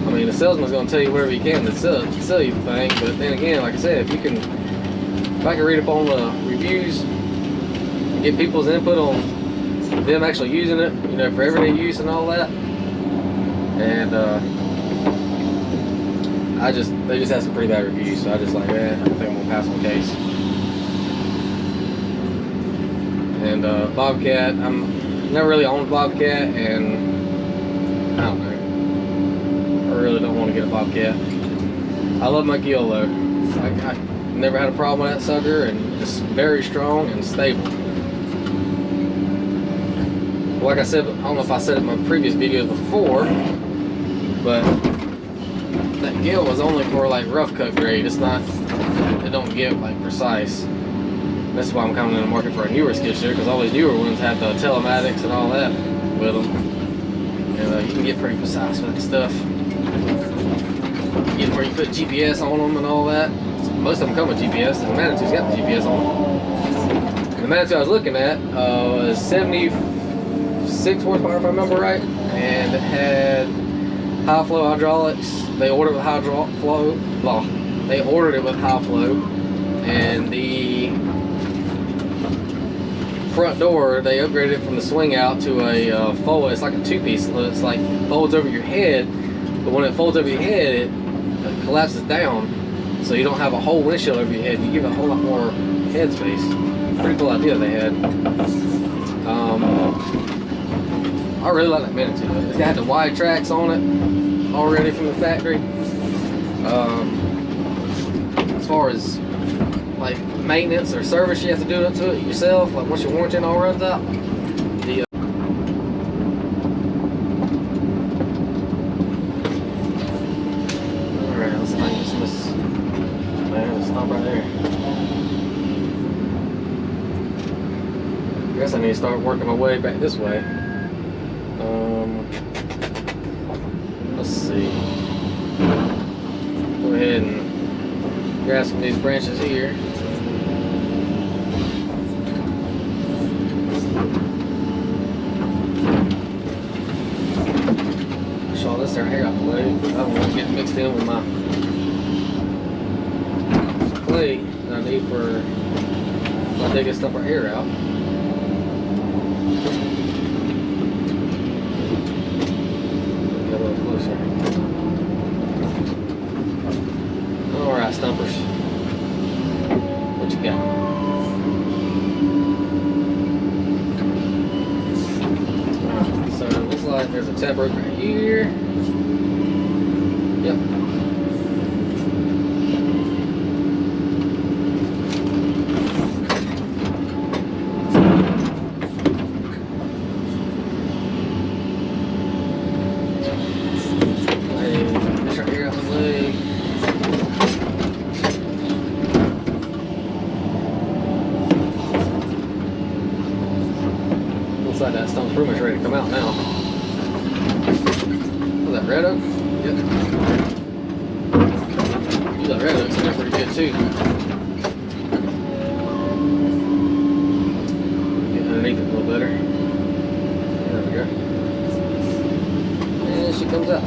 I mean, the salesman's going to tell you whatever he can to sell you the thing, but then again, like I said, if I can read up on the reviews and get people's input on them actually using it, you know, for everyday use and all that, and they just had some pretty bad reviews, so I just like, man, I think I'm gonna pass on Case. And Bobcat, I'm never really owned a Bobcat, and I don't know, I really don't want to get a Bobcat. I love my Gill though. I never had a problem with that sucker, and it's very strong and stable. Like I said, I don't know if I said it in my previous videos before, but that Gill was only for like rough cut grade. It's not, it don't get like precise. That's why I'm coming in the market for a newer skid steer, because all these newer ones have the telematics and all that with them, and you can get pretty precise with that stuff. Get where you put GPS on them and all that. Most of them come with GPS, and the Manitou's got the GPS on them. The Manitou I was looking at was 76 horsepower if I remember right, and it had high flow hydraulics. They ordered it with high flow. Well, they ordered it with high flow, and the front door they upgraded it from the swing out to a fold. It's like a two-piece. It's like folds over your head, but when it folds over your head, it collapses down, so you don't have a whole windshield over your head. You give it a whole lot more head space. Pretty cool idea they had. I really like that Manitou. It's got the wide tracks on it already from the factory. As far as like maintenance or service you have to do it to it yourself, like once your warranty and all runs out. Alright, let's find this. Man, stump right there. I guess I need to start working my way back this way. Let's see. Go ahead and grab some of these branches here. Shaw this there hair out the way. I don't want to get mixed in with my clay that I need for if I dig this stuff right here out. Get a little closer. Alright, stumpers. What you got? So it looks like there's a temper right here. Yep. This right here out the way. Looks like that stump's pretty much ready to come out now. Oh, that red oak? Yep. Ooh, that red oak's in there pretty good too. Get underneath it a little better. There we go. And she comes out.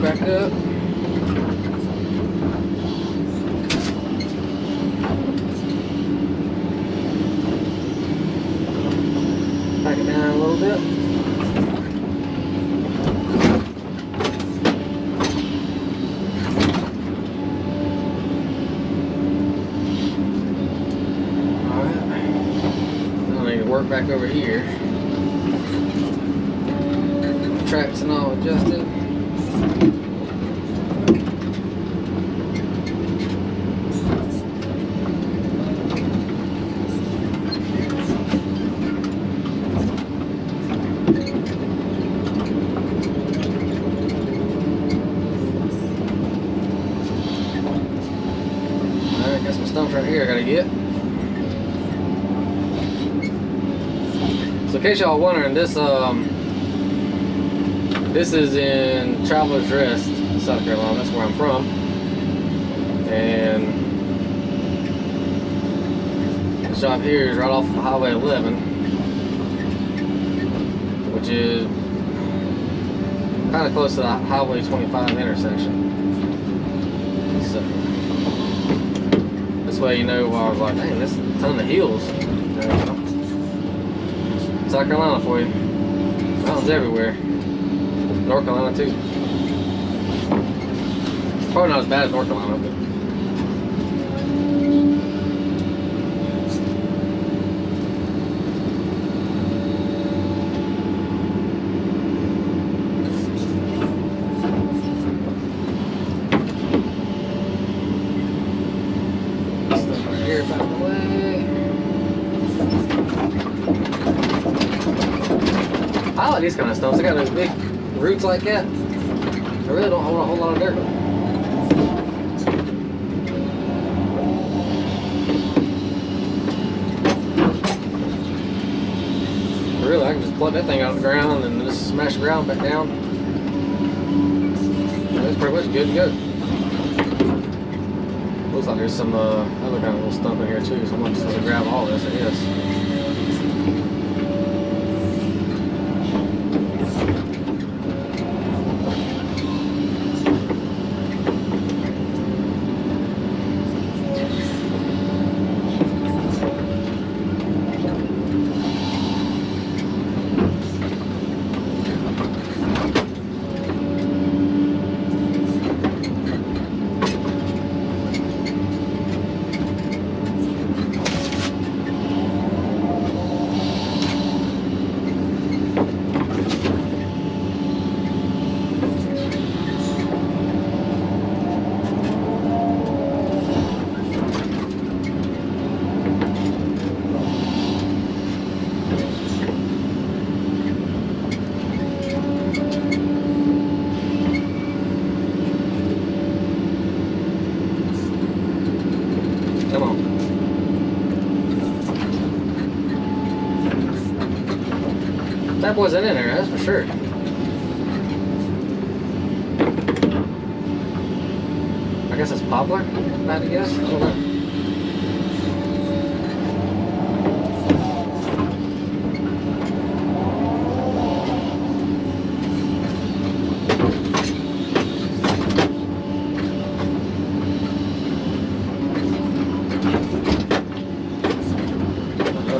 Back up. Back it down a little bit. Alright. Now I need to work back over here. Tracks and all adjusted. Got some stumps right here I gotta get. So in case y'all wondering, this is in Travelers Rest, South Carolina. That's where I'm from. And this job here is right off of Highway 11, which is kind of close to the Highway 25 intersection. So this way, you know, I was like, dang, this is a ton of hills. South Carolina for you. Mountains everywhere. North Carolina too. Probably not as bad as North Carolina, but stuff right here back the way. I like these kind of stumps. They got those big roots like that. They really don't hold a whole lot of dirt. Really, I can just plug that thing out of the ground and just smash the ground back down. That's pretty much good to go. Looks like there's some other kind of little stump in here too, so I'm just going to grab all this, I guess. Come on. That wasn't in there, that's for sure. I guess it's poplar, if I had to guess. I don't know.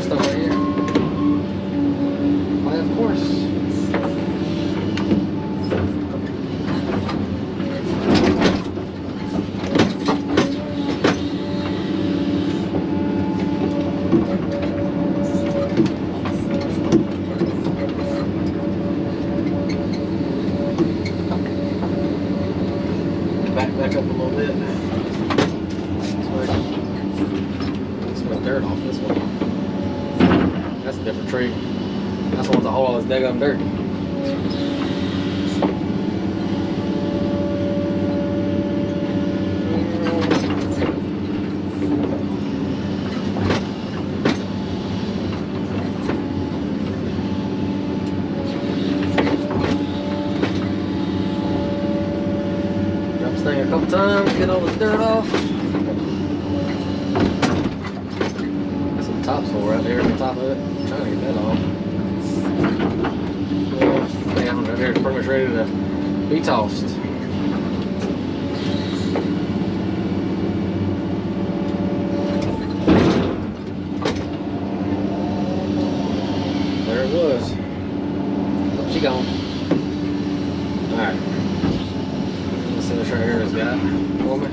Stuff right here. Why, of course. Back up a little bit. Let's get dirt off this one. That's a different tree. That's the one that hold all this daggum dirt. Drop this thing a couple times, get all the dirt off. Topsoil right there on the top of it. I'm trying to get that off. Down right there, it's pretty much ready to be tossed. There it was. Oh, she gone. Alright. Let's see this right here has got for me.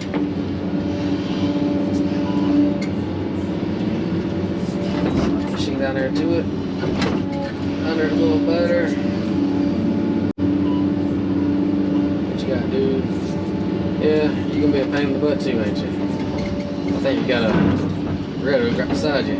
Down there to it, under it a little better. What you got, dude? Yeah, you're gonna be a pain in the butt too, ain't you? I think you got a redwood right beside you.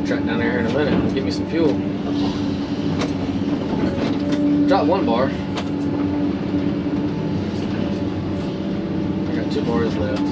Track down there in a minute and give me some fuel. Drop one bar. I got 2 bars left.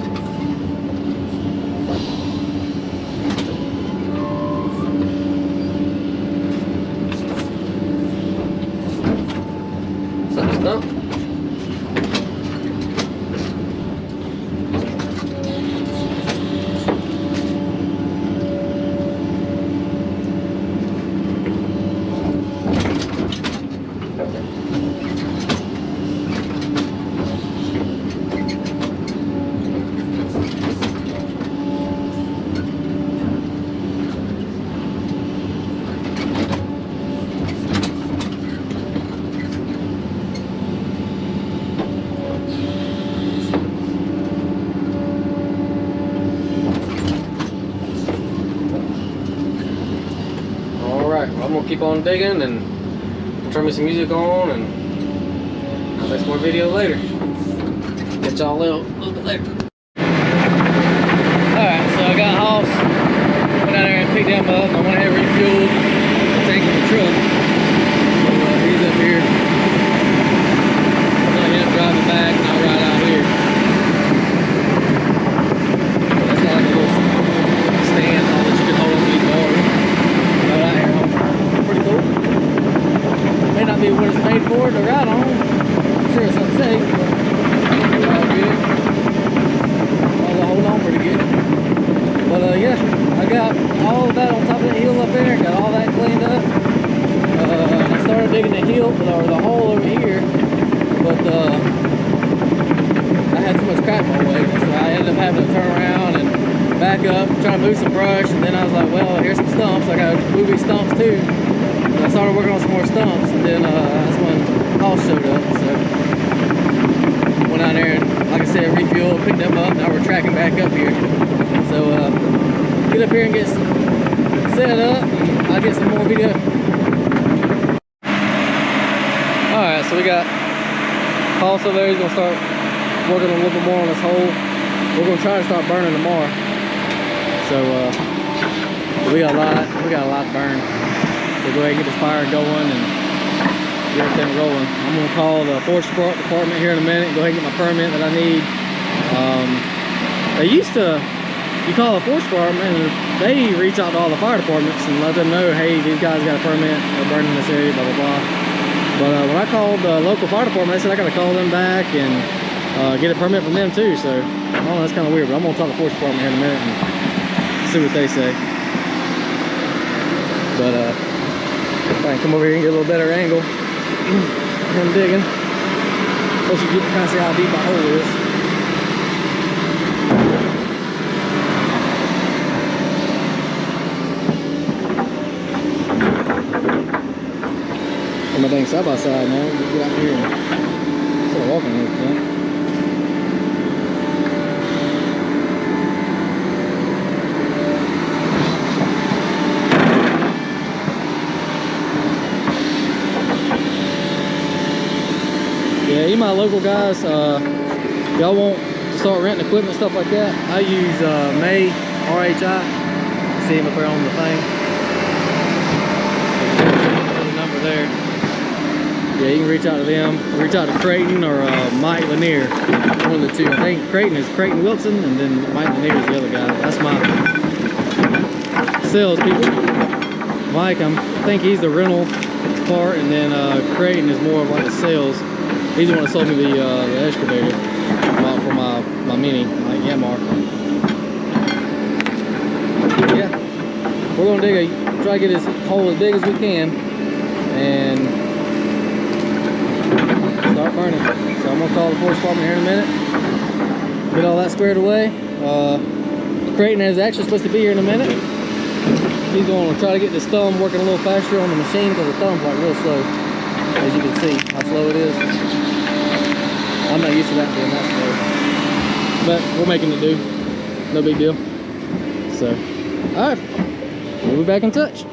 keep on digging and turn me some music on, and I'll make some more videos later. Catch y'all a little bit later. Alright, so I got Hoss. Went out there and picked them up. I went ahead and refueled the tank of the truck. So he's up here. So him driving back and I'll ride out here. That's like a little stand all that you can hold on these bars. Right out here. Pretty cool. May not be what it's made for to ride on. I'm sure it's unsafe, but it's all good. I'll hold on pretty good. But yeah, I got all of that on top of that hill up there. Got all that cleaned up. I started digging the hill, or the hole over here, but I had too much crap in my way, so I ended up having to turn around and back up, try to move some brush, and then I was like, well, here's some stumps. I gotta move these stumps too. And I started working on some more stumps, and then that's when Hoss showed up. So went out there and, like I said, refueled, picked them up. Now we're tracking back up here. So get up here and get set up, and I'll get some more video. Alright, so we got Hoss over there. He's gonna start working a little bit more on this hole. We're gonna try to start burning tomorrow. So we got a lot to burn. So go ahead and get this fire going and get everything rolling. I'm gonna call the forest department here in a minute. Go ahead and get my permit that I need. They used to, you call the forest department and they reach out to all the fire departments and let them know, hey, these guys got a permit, they're burning this area, blah blah blah. But when I called the local fire department, they said I gotta call them back and get a permit from them too. So I don't know, that's kind of weird, but I'm gonna talk to the forest department here in a minute and see what they say. But if I can come over here and get a little better angle, I'm digging. Plus you can kind of see how deep my hole is. Put my dang side by side now. Get out here and start walking and everything. Yeah, you my local guys, y'all want to start renting equipment, stuff like that, I use May, RHI. See him up there on the thing. There's a number there. Yeah, you can reach out to them. Reach out to Creighton or Mike Lanier. One of the two. I think Creighton is Creighton Wilson, and then Mike Lanier is the other guy. That's my sales people. Mike, I think he's the rental part, and then Creighton is more of like the sales. He's the one that sold me the excavator for my Mini, my Yamar. Yeah, we're gonna try to get this hole as big as we can and start burning. So I'm gonna call the forest department here in a minute, get all that squared away. Creighton is actually supposed to be here in a minute. He's gonna try to get this thumb working a little faster on the machine because the thumb's like real slow. As you can see how slow it is. I'm not used to that being that slow. But we're making it do. No big deal. So, alright. We'll be back in touch.